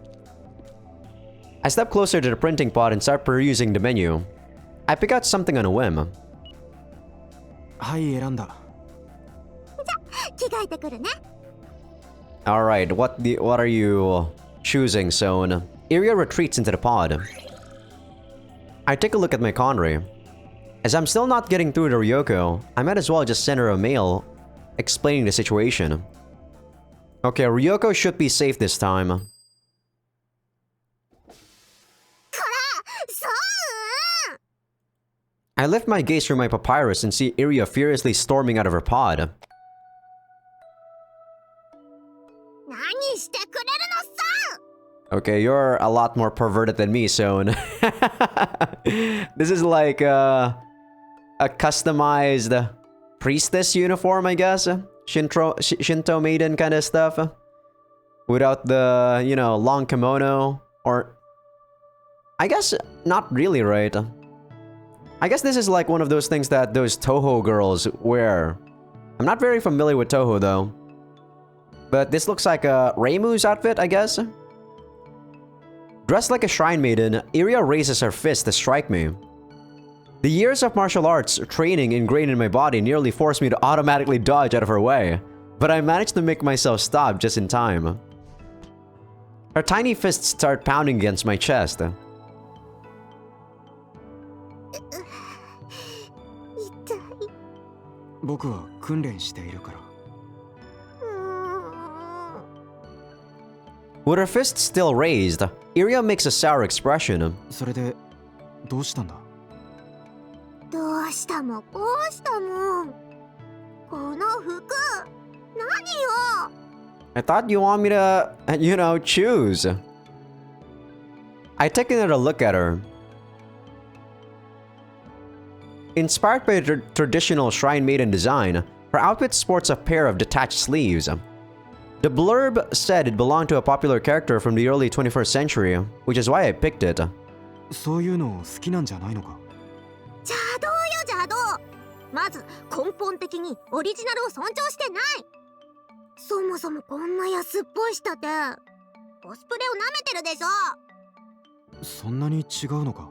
I step closer to the printing pod and start perusing the menu. I pick out something on a whim. はい、選んだ。着替えてくるね。 Alright, what are you choosing, Soen? Iria retreats into the pod. I take a look at my Conry. As I'm still not getting through to Ryoko, I might as well just send her a mail explaining the situation. Okay, Ryoko should be safe this time. ソウン！ I lift my gaze from my papyrus and see Iria furiously storming out of her pod. 何してくれるのさ！ Okay, you're a lot more perverted than me, Soen. This is like a customized priestess uniform, I guess? Shinto maiden kind of stuff. Without the, you know, long kimono. Or... I guess not really, right? I guess this is like one of those things that those Toho girls wear. I'm not very familiar with Toho, though. But this looks like a Reimu's outfit, I guess? Dressed like a shrine maiden, Iria raises her fist to strike me. The years of martial arts training ingrained in my body nearly forced me to automatically dodge out of her way, but I managed to make myself stop just in time. Her tiny fists start pounding against my chest. 痛い。僕は訓練しているから。With her fists still raised, Iria makes a sour expression. それでどうしたんだ？どうしたもこうしたもん。この服、何よ。 I thought you want me to, you know, choose. I take another look at her. Inspired by the traditional shrine maiden design, her outfit sports a pair of detached sleeves. The blurb said it belonged to a popular character from the early 21st century, which is why I picked it. そういうの好きなんじゃないのか？邪道よ邪道。まず根本的にオリジナルを尊重してない。そもそもこんな安っぽい仕立て、コスプレをなめてるでしょ。そんなに違うのか？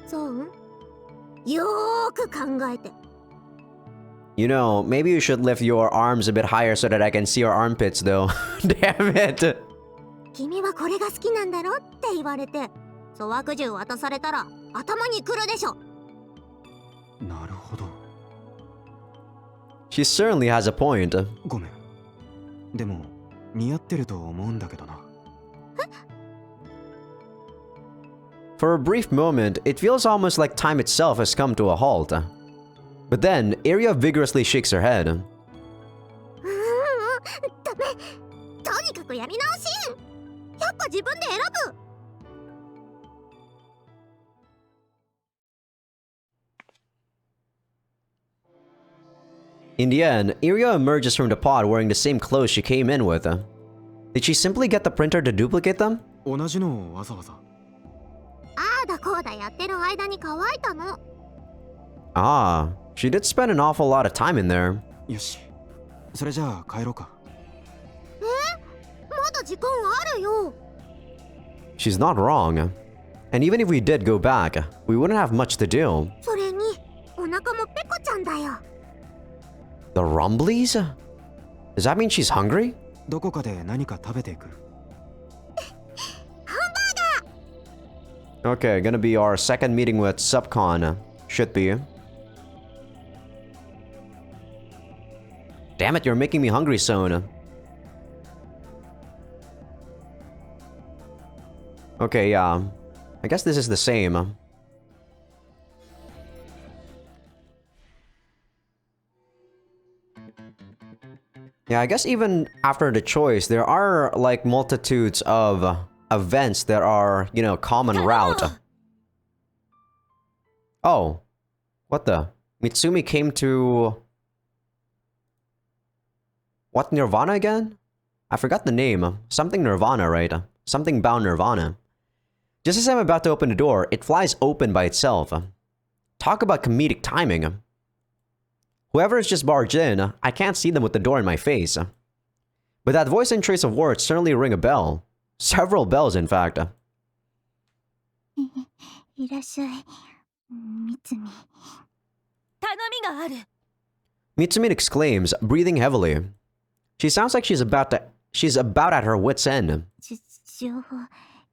そう？よーく考えて。You know, maybe you should lift your arms a bit higher so that I can see your armpits, though. Damn it! 君はこれが好きなんだろって言われて、粗悪銃渡されたら頭にくるでしょ。なるほど。She certainly has a point. ごめん。でも似合ってると思うんだけどな。For a brief moment, it feels almost like time itself has come to a halt. But then, Iria vigorously shakes her head. ダメ。とにかくやり直し。やっぱ自分で選ぶ。In the end, Iria emerges from the pod wearing the same clothes she came in with. Did she simply get the printer to duplicate them? 同じのをわざわざ。ああだこうだやってる間に乾いたの。Ah, she did spend an awful lot of time in there. よし、それじゃあ帰ろうか。まだ時間あるよ。 She's not wrong. And even if we did go back, we wouldn't have much to do. それにお腹もペコちゃんだよ。 The Rumblies? Does that mean she's hungry? どこかで何か食べていく。Okay, gonna be our second meeting with Subcon. Should be. Damn it, you're making me hungry soon. Okay, yeah. I guess this is the same. Yeah, I guess even after the choice, there are like multitudes of events that are, you know, common route. Oh. What the? Mitsumi came to... What Nirvana again? I forgot the name. Something Nirvana, right? Something bound Nirvana. Just as I'm about to open the door, it flies open by itself. Talk about comedic timing. Whoever is just barged in, I can't see them with the door in my face. But that voice and trace of words certainly ring a bell. Several bells, in fact. いらっしゃい、みつみ。頼みがある。 Mitsumin exclaims, breathing heavily. She sounds like she's about at her wit's end. 情報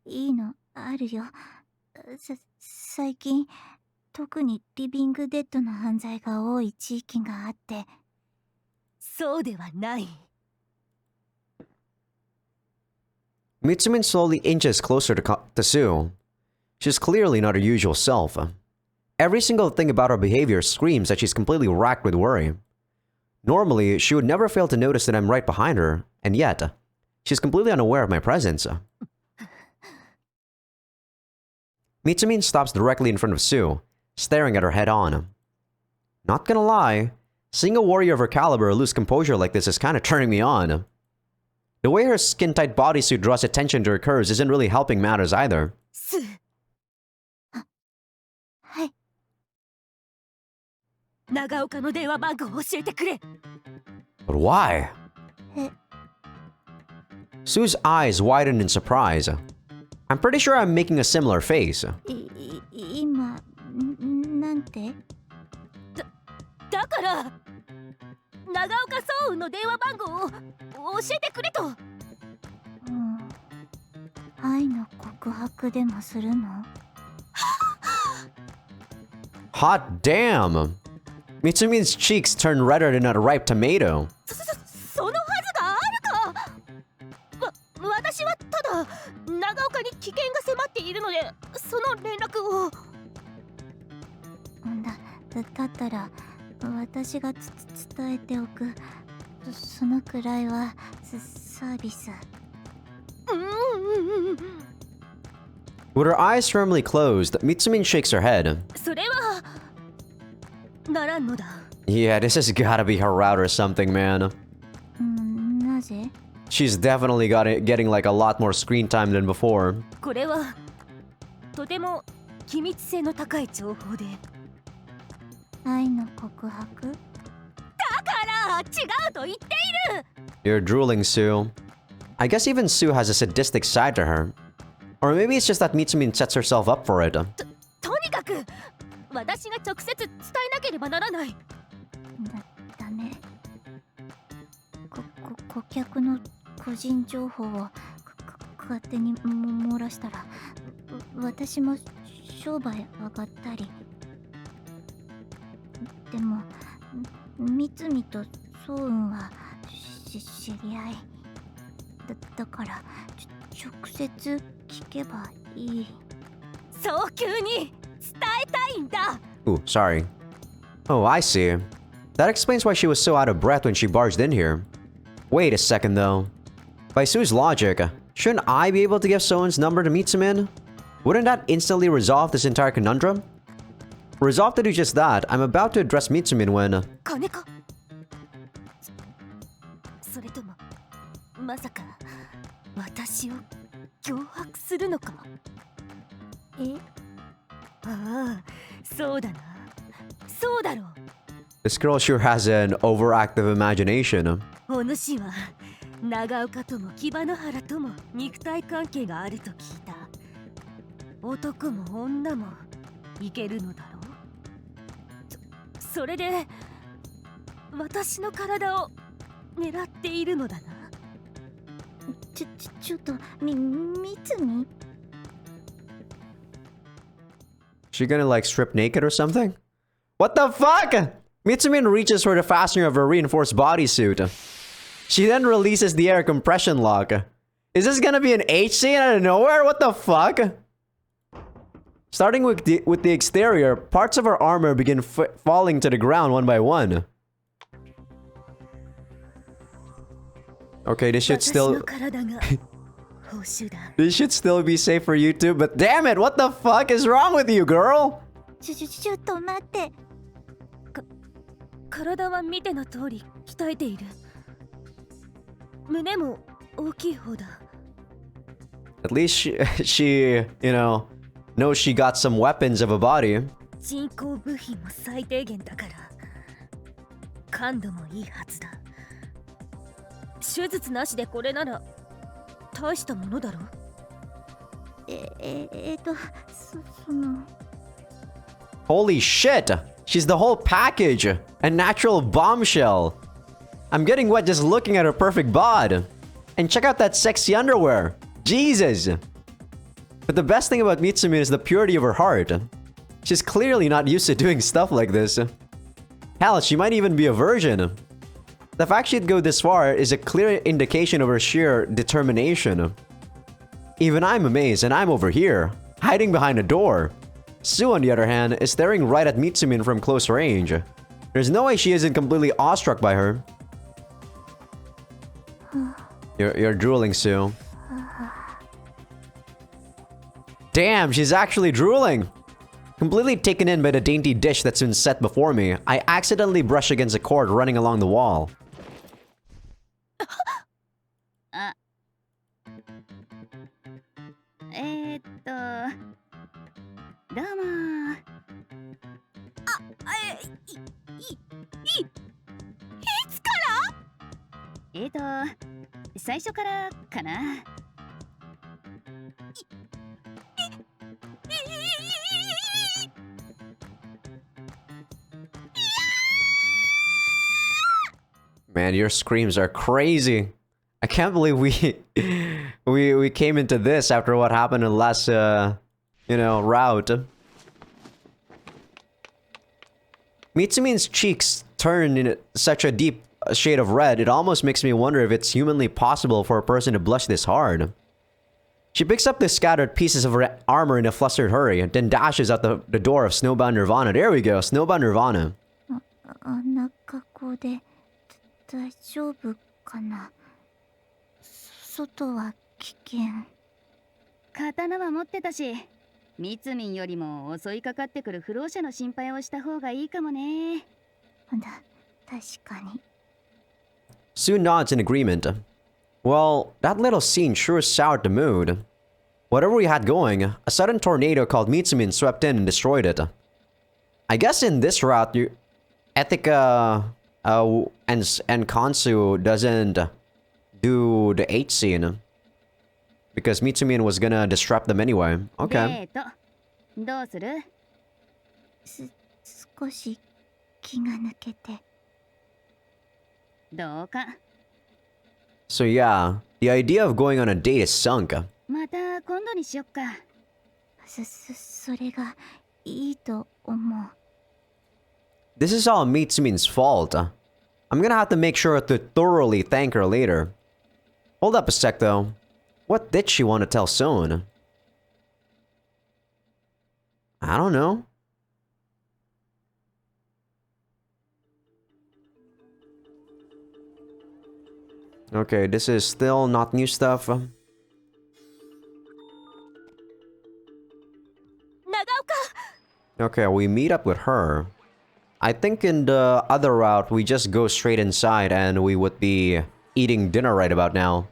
いいのあるよ。最近特にリビングデッドの犯罪が多い地域があって。そうではない。 Mitsumin slowly inches closer to Sue. She's clearly not her usual self. Every single thing about her behavior screams that she's completely racked with worry. Normally, she would never fail to notice that I'm right behind her, and yet, she's completely unaware of my presence. Mitsumin stops directly in front of Sue, staring at her head on. Not gonna lie, seeing a warrior of her caliber lose composure like this is kinda turning me on. The way her skin-tight bodysuit draws attention to her curves isn't really helping matters either. はい。長岡の電話番号を教えてくれ。 But why? え。 Sue's eyes widen in surprise. I'm pretty sure I'm making a similar face. 今なんて？だから長岡総雲の電話番号を教えてくれと。愛の告白でもするの？ Hot damn! Mitsumi's cheeks turn redder than a ripe tomato. そのはずがあるか。私はただ長岡に危険が迫っているのでその連絡を。だったら私が伝えておく。そのくらいはサービス。With her eyes firmly closed, Mitsumin shakes her head. それはならんのだ。 Yeah, this has gotta be her route or something, man. なぜ？ She's definitely getting like a lot more screen time than before. これはとても機密性の高い情報で。愛の告白？だから違うと言っている。 You're drooling, Sue. I guess even Sue has a sadistic side to her. Or maybe it's just that Mitsumin sets herself up for it. とにかく私が直接伝えなければならない。ダメ。顧客の個人情報を勝手に漏らしたら私も商売上がったり。でも三海と総雲は知り合いだから直接聞けばいい。早急に伝えたいんだ。 Ooh, sorry. Oh, I see. That explains why she was so out of breath when she barged in here. Wait a second, though. By Sue's logic, shouldn't I be able to give Soen's number to Mitsumin? Wouldn't that instantly resolve this entire conundrum? Resolved to do just that, I'm about to address Mitsumin when... 金か。それともまさか私を脅迫するのか。ああ、そうだな。そうだろう。 This girl sure has an overactive imagination. お主は長岡とも木場野原とも肉体関係があると聞いた。男も女もいけるのだろう。それで私の体を狙っているのだな。ちょっとみつみ She gonna like strip naked or something? What the fuck? Mitsumin reaches for the fastener of her reinforced bodysuit. She then releases the air compression lock. Is this gonna be an H scene out of nowhere? What the fuck? Starting with the exterior, parts of her armor begin falling to the ground one by one. Okay, this should still... This should still be safe for YouTube, but damn it, what the fuck is wrong with you, girl? ちょっと待って。体は見ての通り鍛えている。胸も大きい方だ。 At least she, you know, knows she got some weapons of a body. 人工部品も最低限だから、感度もいいはずだ。手術なしでこれなら大したものだろ。その Holy shit! She's the whole package! A natural bombshell! I'm getting wet just looking at her perfect bod! And check out that sexy underwear! Jesus! But the best thing about Mitsumi is the purity of her heart. She's clearly not used to doing stuff like this. Hell, she might even be a virgin. The fact she'd go this far is a clear indication of her sheer determination. Even I'm amazed, and I'm over here, hiding behind a door. Sue, on the other hand, is staring right at Mitsumin from close range. There's no way she isn't completely awestruck by her. You're drooling, Sue. Damn, she's actually drooling! Completely taken in by the dainty dish that's been set before me, I accidentally brush against a cord running along the wall. どうもー。いつから最初からかな。Man, your screams are crazy. I can't believe we came into this after what happened in the last you know, route. Mitsumin's cheeks turn in such a deep shade of red, it almost makes me wonder if it's humanly possible for a person to blush this hard. She picks up the scattered pieces of her armor in a flustered hurry, and then dashes out the door of Snowbound Nirvana. There we go, Snowbound Nirvana. あんな格好で大丈夫かな。外は危険。刀は持ってたし、みつみんよりも襲いかかってくる不老者の心配をした方がいいかもね。確かに。 Sue nods in agreement. Well, that little scene sure soured the mood. Whatever we had going, a sudden tornado called Mitsumin swept in and destroyed it. I guess in this route, Etika and Kansu doesn't do the H scene. Because Mitsumin was gonna disrupt them anyway. Okay. どうする？少し気が抜けて。どうか。 So yeah, the idea of going on a date is sunk. また今度にしよっか。それがいいと思う。 This is all Mitsumin's fault. I'm gonna have to make sure to thoroughly thank her later. Hold up a sec though. What did she want to tell Son? I don't know. Okay, this is still not new stuff. Okay, we meet up with her. I think in the other route, we just go straight inside and we would be eating dinner right about now.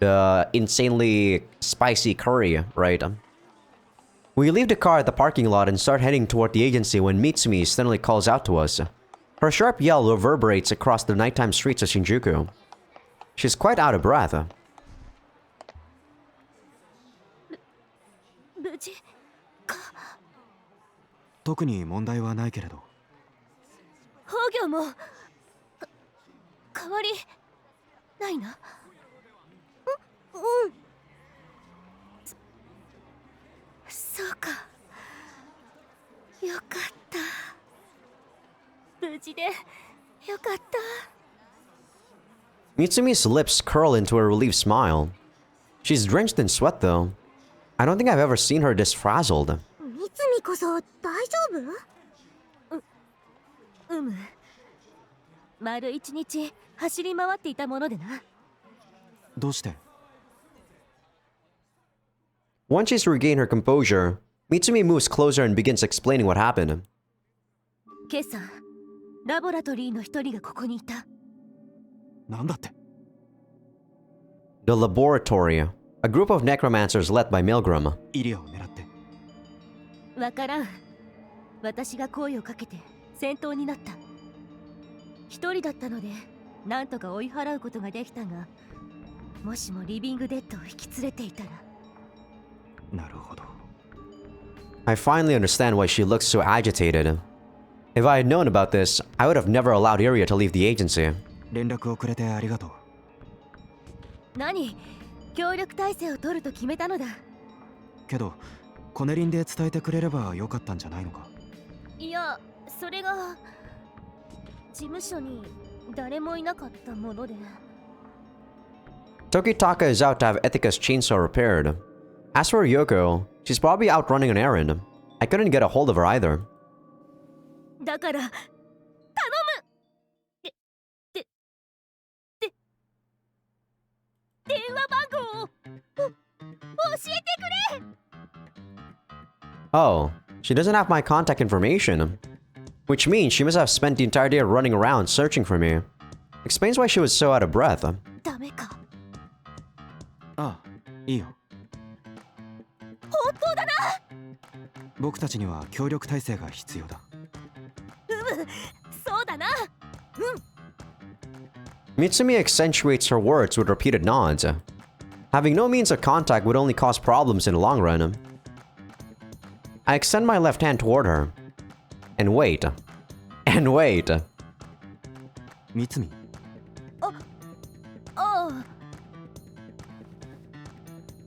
The insanely spicy curry, right? We leave the car at the parking lot and start heading toward the agency when Mitsumi suddenly calls out to us. Her sharp yell reverberates across the nighttime streets of Shinjuku. She's quite out of breath. 無事か。特に問題はないけれど。宝行も変わりないな。うん。そうか。よかった。無事でよかった。 Mitsumi's lips curl into a relieved smile. She's drenched in sweat though. I don't think I've ever seen her this frazzled. みつみこそ大丈夫？丸一日走り回っていたものでな。どうして？ Once she's regained her composure, Mitsumi moves closer and begins explaining what happened. 今朝ラボラトリーの一人がここにいた。なんだって？ The laboratory, a group of necromancers led by Milgram. イリアを狙って。わからん。私が声をかけて戦闘になった。一人だったのでなんとか追い払うことができたが、もしもリビングデッドを引き連れていたら。なるほど。 I finally understand why she looks so agitated. If I had known about this, I would have never allowed Iria to leave the agency. 連絡をくれてありがとう。何？協力体制を取ると決めたのだ。けど、コネリンで伝えてくれればよかったんじゃないのか。いや、それが事務所に誰もいなかったもので。Tokitaka is out to have Ethica's chainsaw repaired. As for Yoko, she's probably out running an errand. I couldn't get a hold of her either. だから頼む。電話番号を教えてくれ。 Oh, she doesn't have my contact information. Which means she must have spent the entire day running around searching for me. Explains why she was so out of breath. ダメか。ああ、いいよ。本当だな。僕たちには協力体制が必要だ。そうだな。Mitsumi accentuates her words with repeated nods. Having no means of contact would only cause problems in the long run. I extend my left hand toward her. And wait. And wait. 三つみ。ああ。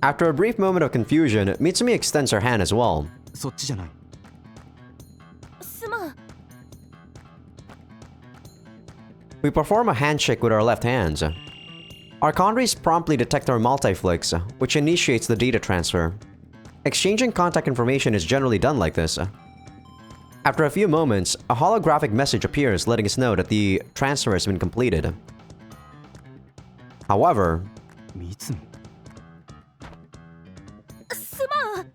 After a brief moment of confusion, Mitsumi extends her hand as well. そっちじゃない。すまん。 We perform a handshake with our left hands. Our conries promptly detect our multiflicks, which initiates the data transfer. Exchanging contact information is generally done like this. After a few moments, a holographic message appears letting us know that the transfer has been completed. However, 三つみ。すまん。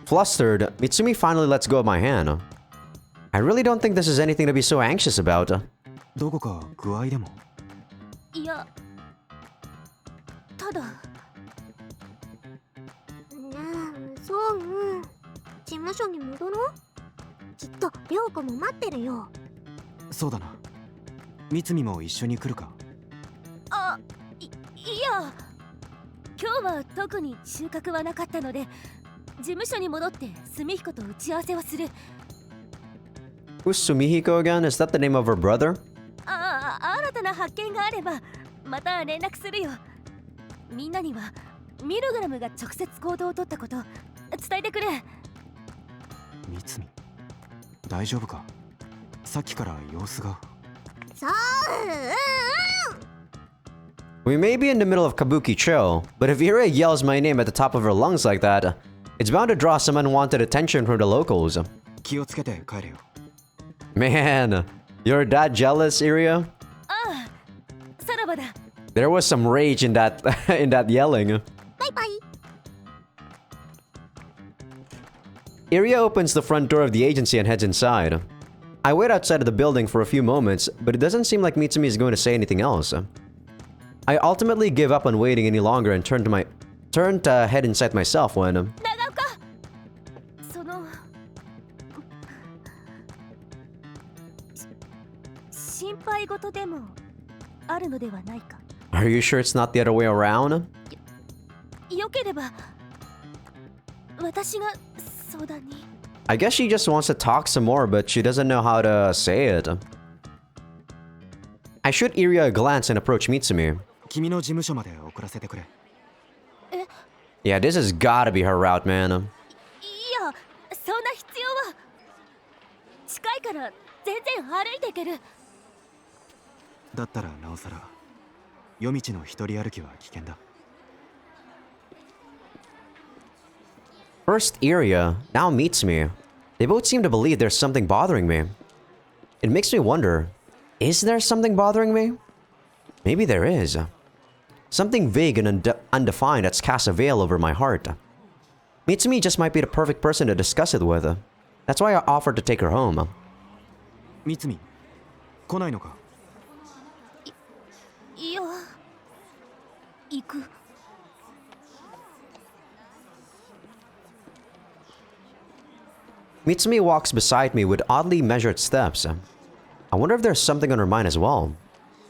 flustered, Mitsumi finally lets go of my hand. I really don't think this is anything to be so anxious about. どこか具合でも。いや、ただ。ねえ、そう、事務所に戻ろう。きっと涼子も待ってるよ。そうだな。三つみも一緒に来るか。いや、今日は特に収穫はなかったので、事務所に戻って澄彦と打ち合わせをする。Who's Sumihiko again? Is that the name of her brother? 新たな発見があればまた連絡するよ。みんなにはミルグラムが直接行動を取ったこと伝えてくれ。三つみ。大丈夫か？さっきから様子が。そう、We may be in the middle of Kabuki Cho, but if Iria yells my name at the top of her lungs like that, it's bound to draw some unwanted attention from the locals. 気をつけて帰れよ。Man, you're that jealous, Iria? ああ、さらばだ。 There was some rage in that in that yelling. バイバイ。 Iria opens the front door of the agency and heads inside. I wait outside of the building for a few moments, but it doesn't seem like Mitsumi is going to say anything else. I ultimately give up on waiting any longer and turn to head inside myself when... 長岡、その心配事でもあるのではないか。 Are you sure it's not the other way around? よければ私が相談に。 I guess she just wants to talk some more, but she doesn't know how to say it. I shoot Iria a glance and approach Mitsumi. 君の事務所まで送らせてくれ。 Yeah, this has gotta be her route, man. いや、そんな必要は。近いから全然歩いていける。だったらなおさら夜道の一人歩きは危険だ。 First Iria, now Mitsumi. They both seem to believe there's something bothering me. It makes me wonder, is there something bothering me? Maybe there is. Something vague and undefined that's cast a veil over my heart. Mitsumi just might be the perfect person to discuss it with. That's why I offered to take her home. 三つみ、来ないのか。いや、行く。 Mitsumi walks beside me with oddly measured steps. I wonder if there's something on her mind as well.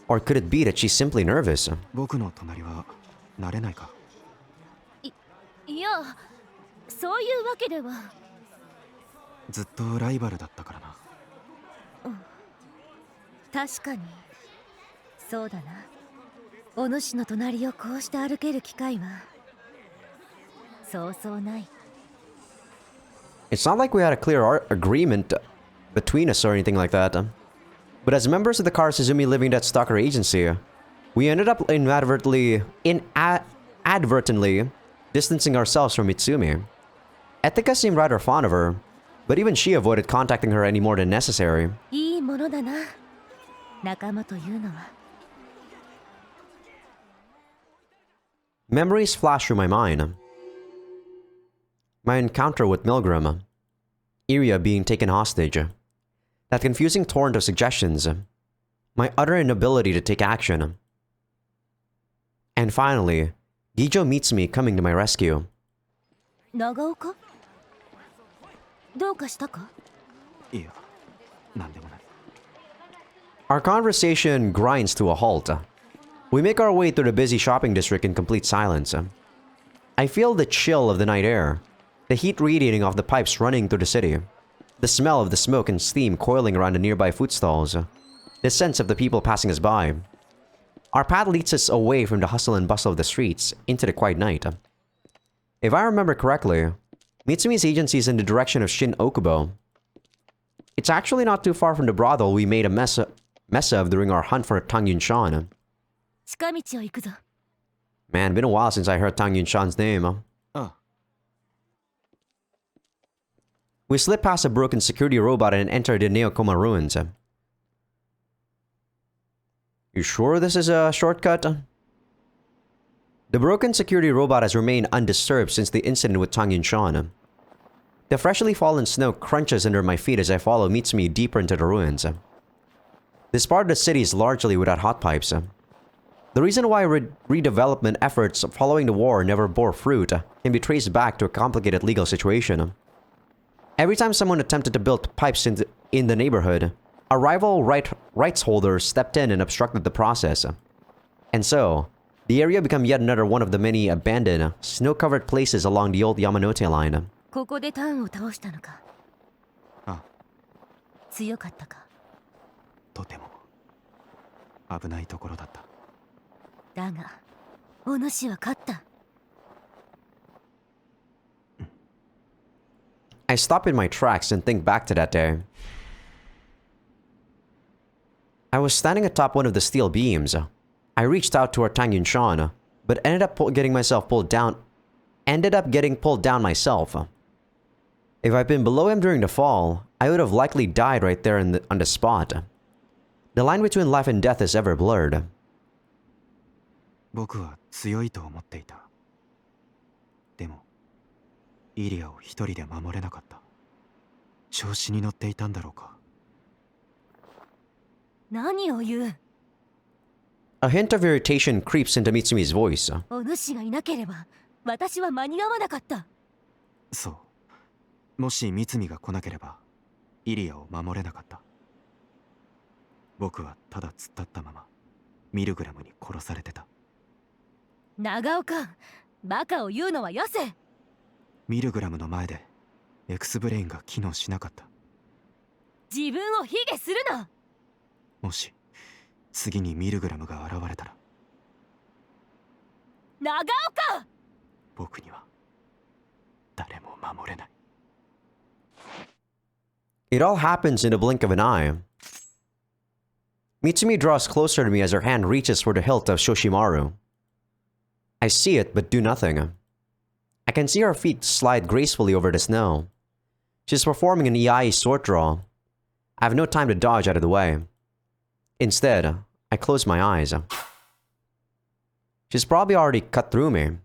Or could it be that she's simply nervous? 僕の隣は慣れないか。いや、そういうわけでは。ずっとライバルだったからな。確かにそうだな。お主の隣をこうして歩ける機会はそうそうない。 It's not like we had a clear agreement between us or anything like that. But as members of the Karasuzumi Living Dead Stalker Agency, we ended up inadvertently distancing ourselves from Mitsumi. Etika seemed rather fond of her, but even she avoided contacting her any more than necessary. いいものだな、仲間というのは。 Memories flash through my mind. My encounter with Milgram, Iria being taken hostage, that confusing torrent of suggestions, my utter inability to take action, and finally, Gijo Mitsumi coming to my rescue. 長岡？どうかしたか？いや、なんでもない。 Our conversation grinds to a halt. We make our way through the busy shopping district in complete silence. I feel the chill of the night air, the heat radiating off the pipes running through the city, the smell of the smoke and steam coiling around the nearby food stalls, the sense of the people passing us by. Our path leads us away from the hustle and bustle of the streets into the quiet night. If I remember correctly, Mitsumi's agency is in the direction of Shin Okubo. It's actually not too far from the brothel we made a mess of during our hunt for Tang Yunshan. 近道を行くぞ。 Man, been a while since I heard Tang Yunshan's name. ああ、 We slip past a broken security robot and enter the Neokoma ruins. You sure this is a shortcut? The broken security robot has remained undisturbed since the incident with Tang Yunshan. The freshly fallen snow crunches under my feet as I follow Mitsumi deeper into the ruins. This part of the city is largely without hot pipes. The reason why redevelopment efforts following the war never bore fruit can be traced back to a complicated legal situation. Every time someone attempted to build pipes in the neighborhood, a rival rights holder stepped in and obstructed the process. And so, the area became yet another one of the many abandoned, snow-covered places along the old Yamanote line. ここでターンを倒したのか。あ、強かったか。とても危ないところだった。だが、お主は勝った。 I stop in my tracks and think back to that day. I was standing atop one of the steel beams. I reached out toward Tang Yunshan, but ended up getting pulled down myself. If I'd been below him during the fall, I would have likely died right there on the spot. The line between life and death is ever blurred. 僕は強いと思っていた。でも、イリアを一人で守れなかった。調子に乗っていたんだろうか。何を言う？ A hint of irritation creeps into Mitsumi's voice. お主がいなければ、私は間に合わなかった。そう。もし三海が来なければイリアを守れなかった。僕はただ突っ立ったままミルグラムに殺されてた。長岡、バカを言うのはよせ。ミルグラムの前でエクスブレインが機能しなかった。自分を卑下するな。もし次にミルグラムが現れたら長岡、僕には誰も守れない。 It all happens in the blink of an eye. Mitsumi draws closer to me as her hand reaches for the hilt of Shoshimaru. I see it, but do nothing. I can see her feet slide gracefully over the snow. She's performing an Iai sword draw. I have no time to dodge out of the way. Instead, I close my eyes. She's probably already cut through me.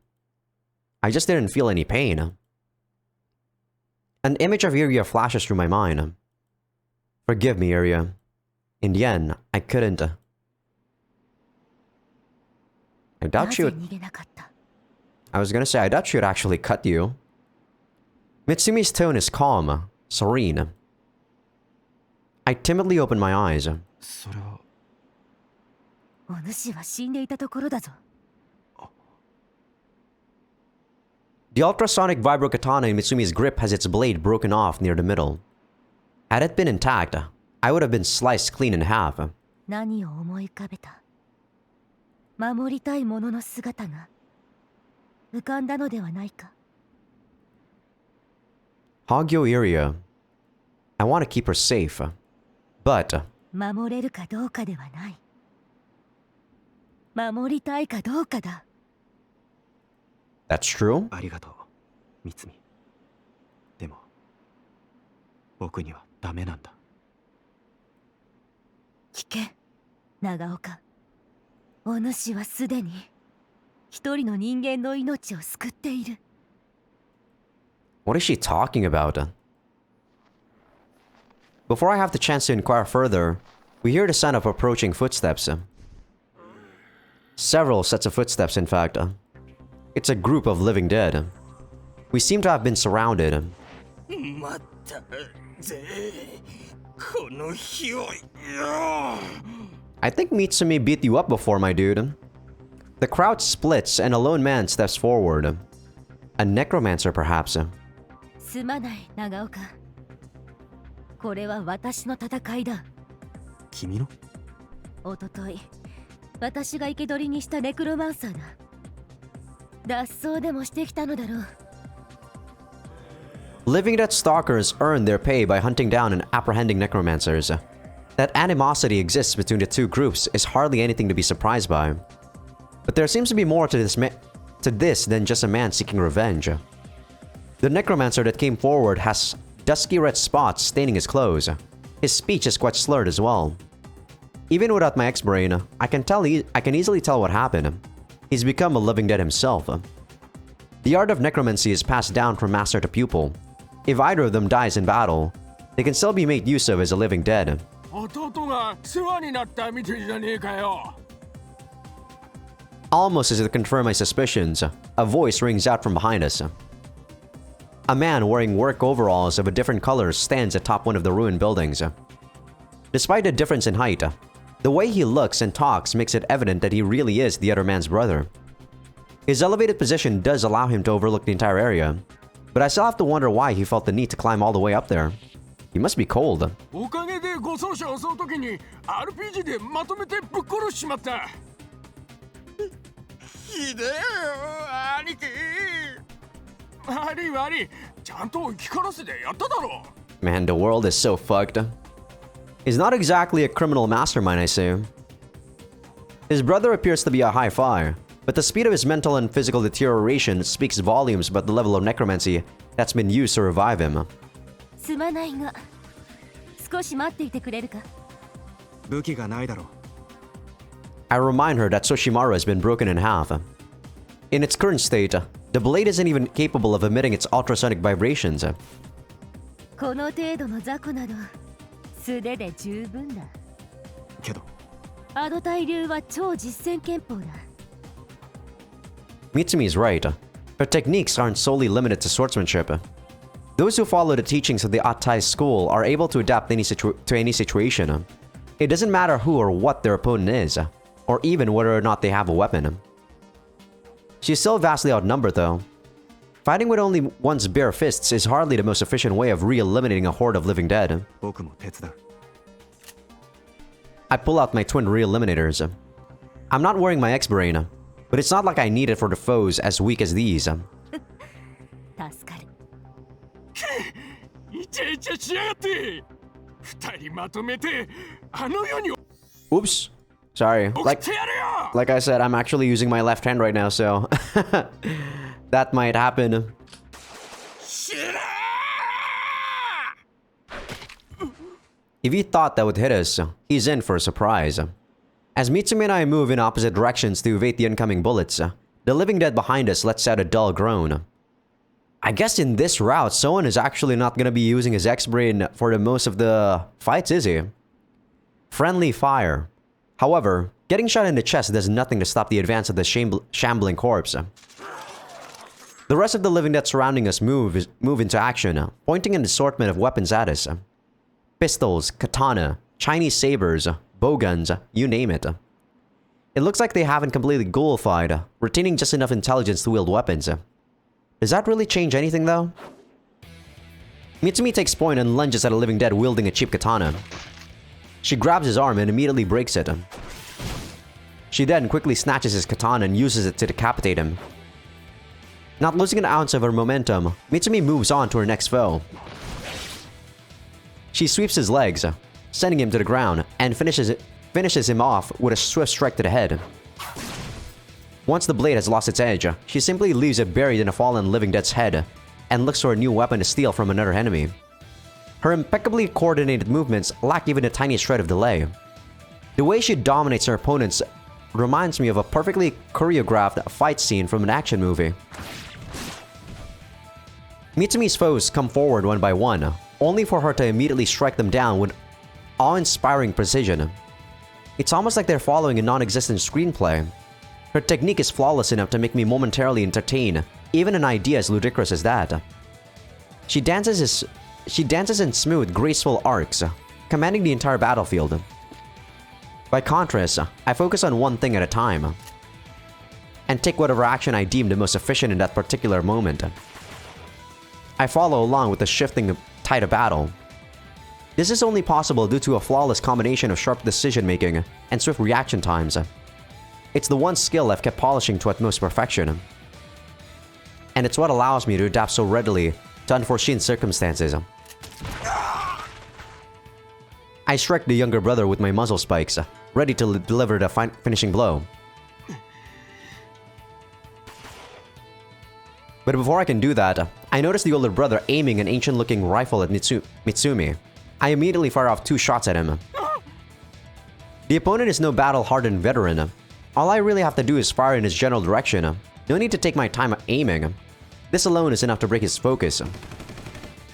I just didn't feel any pain. An image of Iria flashes through my mind. Forgive me, Iria. In the end, I couldn't. I doubt she would... I was gonna say, I doubt she would actually cut you. Mitsumi's tone is calm, serene. I timidly open my eyes. それはお主は死んでいたところだぞ。The ultrasonic vibrokatana in Mitsumi's grip has its blade broken off near the middle. Had it been intact, I would have been sliced clean in half. 何を思い浮かべた。守りたいものの姿が浮かんだのではないか。Hagyo Iria. I want to keep her safe. But... 守れるかどうかではない。守りたいかどうかだ。That's true? ありがとう、三海。でも僕にはダメなんだ。聞け、長岡。お主はすでに一人の人間の命を救っている。What is she talking about? Before I have the chance to inquire further, we hear the sound of approaching footsteps. Several sets of footsteps, in fact. It's a group of living dead. We seem to have been surrounded. I think Mitsumi beat you up before, my dude. The crowd splits and a lone man steps forward. A necromancer, perhaps. すまない、長岡。これは私の戦いだ。君の？おととい、私が生け捕りにしたネクロマンサーだ。脱走でもしてきたのだろう。Living Dead stalkers earn their pay by hunting down and apprehending necromancers. That animosity exists between the two groups is hardly anything to be surprised by. But there seems to be more to this than just a man seeking revenge. The necromancer that came forward has dusky red spots staining his clothes. His speech is quite slurred as well. Even without my X-brain, I can easily tell what happened. He's become a living dead himself. The art of necromancy is passed down from master to pupil. If either of them dies in battle, they can still be made use of as a living dead. Almost as if to confirm my suspicions, a voice rings out from behind us. A man wearing work overalls of a different color stands atop one of the ruined buildings. Despite the difference in height, the way he looks and talks makes it evident that he really is the other man's brother. His elevated position does allow him to overlook the entire area, but I still have to wonder why he felt the need to climb all the way up there. He must be cold. Man, the world is so fucked. He's not exactly a criminal mastermind, I say. His brother appears to be a high-fi, but the speed of his mental and physical deterioration speaks volumes about the level of necromancy that's been used to revive him. すまないが、少し待っていてくれるか。武器がないだろう。I remind her that Sushimaru has been broken in half. In its current state, the blade isn't even capable of emitting its ultrasonic vibrations. この程度の雑魚など素手で十分だ。けど、あの対流は超実戦拳法だ。Mitsumi is right. Her techniques aren't solely limited to swordsmanship. Those who follow the teachings of the Atai school are able to adapt to any situation. It doesn't matter who or what their opponent is, or even whether or not they have a weapon. She's still vastly outnumbered though. Fighting with only one's bare fists is hardly the most efficient way of re-eliminating a horde of living dead. 僕も手伝う。 I pull out my twin re-eliminators. I'm not wearing my X-Brain, but it's not like I need it for the foes as weak as these. 助かる。イチャイチャしやがって。二人まとめてあの世に Oops. Sorry. 送ってやるよ。 Like I said, I'm actually using my left hand right now, so that might happen. 知ら If he thought that would hit us, he's in for a surprise. As Mitsumi and I move in opposite directions to evade the incoming bullets, the living dead behind us lets out a dull groan. I guess in this route, someone is actually not gonna be using his X-Brain for the most of the fights, is he? Friendly fire. However, getting shot in the chest does nothing to stop the advance of the shambling corpse. The rest of the living dead surrounding us move into action, pointing an assortment of weapons at us. Pistols, katana, Chinese sabers, bowguns, you name it. It looks like they haven't completely ghoulified, retaining just enough intelligence to wield weapons. Does that really change anything though? Mitsumi takes point and lunges at a living dead wielding a cheap katana. She grabs his arm and immediately breaks it. She then quickly snatches his katana and uses it to decapitate him. Not losing an ounce of her momentum, Mitsumi moves on to her next foe. She sweeps his legs, sending him to the ground, and finishes him off with a swift strike to the head. Once the blade has lost its edge, she simply leaves it buried in a fallen living dead's head, and looks for a new weapon to steal from another enemy. Her impeccably coordinated movements lack even a tiny shred of delay. The way she dominates her opponents reminds me of a perfectly choreographed fight scene from an action movie. Mitsumi's foes come forward one by one, only for her to immediately strike them down with awe-inspiring precision. It's almost like they're following a non-existent screenplay. Her technique is flawless enough to make me momentarily entertain, even an idea as ludicrous as that. She dances in smooth, graceful arcs, commanding the entire battlefield. By contrast, I focus on one thing at a time, and take whatever action I deem the most efficient in that particular moment. I follow along with the shifting tide of battle. This is only possible due to a flawless combination of sharp decision-making and swift reaction times. It's the one skill I've kept polishing to utmost perfection. And it's what allows me to adapt so readily to unforeseen circumstances. I strike the younger brother with my muzzle spikes, ready to deliver the finishing blow. But before I can do that, I notice the older brother aiming an ancient-looking rifle at Mitsumi. I immediately fire off 2 shots at him. The opponent is no battle-hardened veteran. All I really have to do is fire in his general direction. No need to take my time aiming. This alone is enough to break his focus.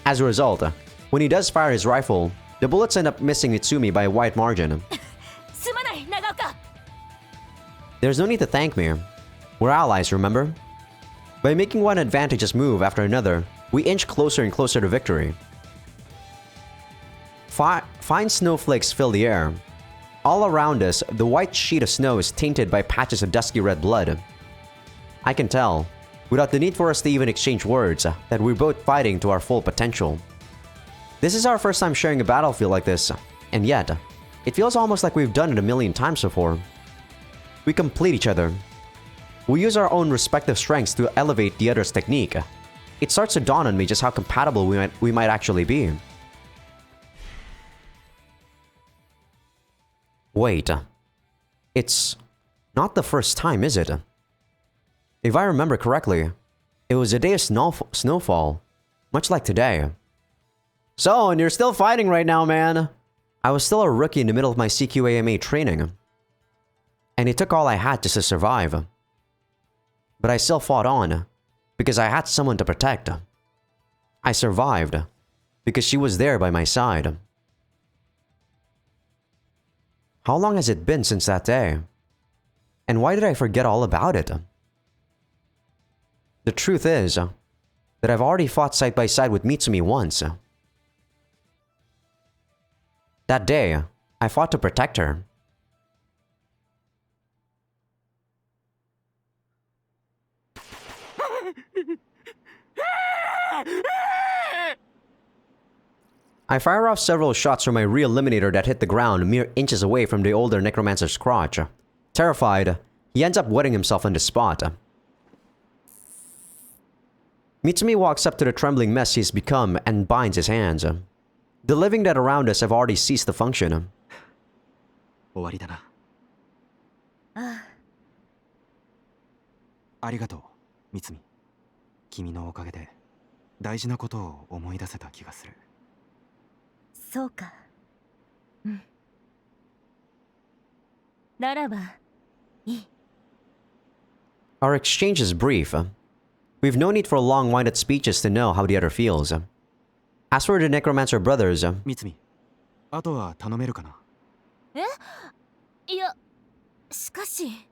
As a result, when he does fire his rifle, the bullets end up missing Mitsumi by a wide margin. すまない長岡。 There's no need to thank me. We're allies, remember? By making one advantageous move after another, we inch closer and closer to victory. Fine snowflakes fill the air. All around us, the white sheet of snow is tainted by patches of dusky red blood. I can tell, without the need for us to even exchange words, that we're both fighting to our full potential. This is our first time sharing a battlefield like this, and yet, it feels almost like we've done it a million times before. We complete each other. We use our own respective strengths to elevate the other's technique. It starts to dawn on me just how compatible we might actually be. Wait, it's not the first time, is it? If I remember correctly, it was a day of snowfall, much like today. So, and you're still fighting right now, man! I was still a rookie in the middle of my CQAMA training, and it took all I had just to survive. But I still fought on, because I had someone to protect. I survived, because she was there by my side. How long has it been since that day? And why did I forget all about it? The truth is, that I've already fought side by side with Mitsumi once. That day, I fought to protect her. I fire off several shots from my re-eliminator that hit the ground mere inches away from the older necromancer's crotch. Terrified, he ends up wetting himself on the spot. Mitsumi walks up to the trembling mess he's become and binds his hands. The living that around us have already ceased to function. 終わりだな。あありがとう、みつみ。君のおかげで大事なことを思い出せた気がする。そうか。うん。ならばいい。Our exchange is brief. We've no need for long winded speeches to know how the other feels. As for the Necromancer brothers, みつみ、あとは頼めるかな。え？いや、しかし。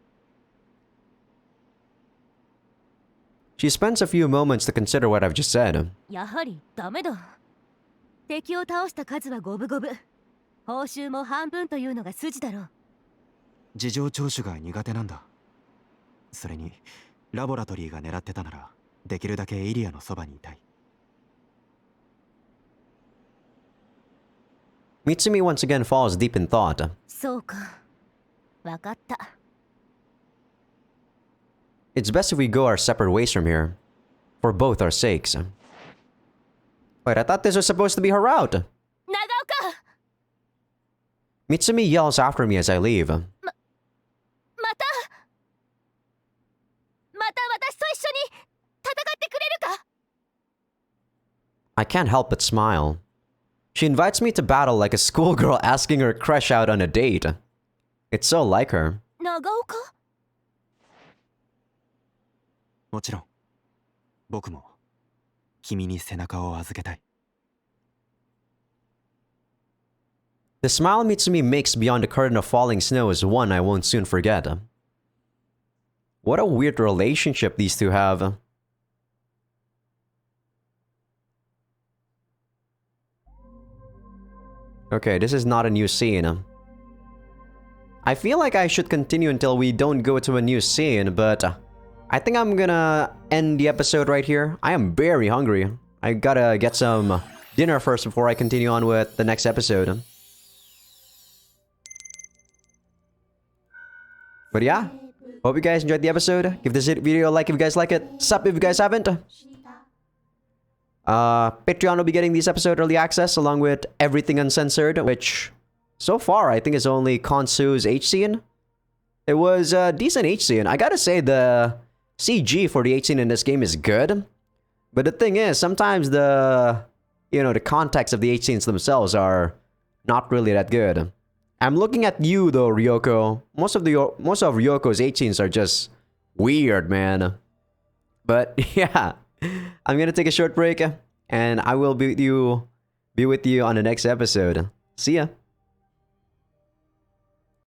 she spends a few moments to consider what I've just said. やはりダメだ。敵を倒した数は五分五分。報酬も半分というのが筋だろう。事情聴取が苦手なんだ。それにラボラトリーが狙ってたならできるだけエイリアのそばにいたい。Mitsumi once again falls deep in thought. そうか。わかった。It's best if we go our separate ways from here. For both our sakes. Wait, I thought this was supposed to be her route. 長岡！ Mitsumi yells after me as I leave. また私と一緒に戦ってくれるか？ I can't help but smile. She invites me to battle like a schoolgirl asking her crush out on a date. It's so like her. 長岡？もちろん、僕も君に背中を預けたい。The smile Mitsumi makes beyond the curtain of falling snow is one I won't soon forget. What a weird relationship these two have. Okay, this is not a new scene. I feel like I should continue until we don't go to a new scene, but I think I'm gonna end the episode right here. I am very hungry. I gotta get some dinner first before I continue on with the next episode. But yeah, hope you guys enjoyed the episode. Give this video a like if you guys like it. Sub if you guys haven't. Patreon will be getting these episode early access along with everything uncensored, which so far I think is only Konsu's H scene. It was a decent H scene. I gotta say the CG for the H scene in this game is good. But the thing is, sometimes the context of the H scenes themselves are not really that good. I'm looking at you though, Ryoko. Most of Ryoko's H scenes are just weird, man. But yeah, I'm gonna take a short break and I will be with you on the next episode. See ya.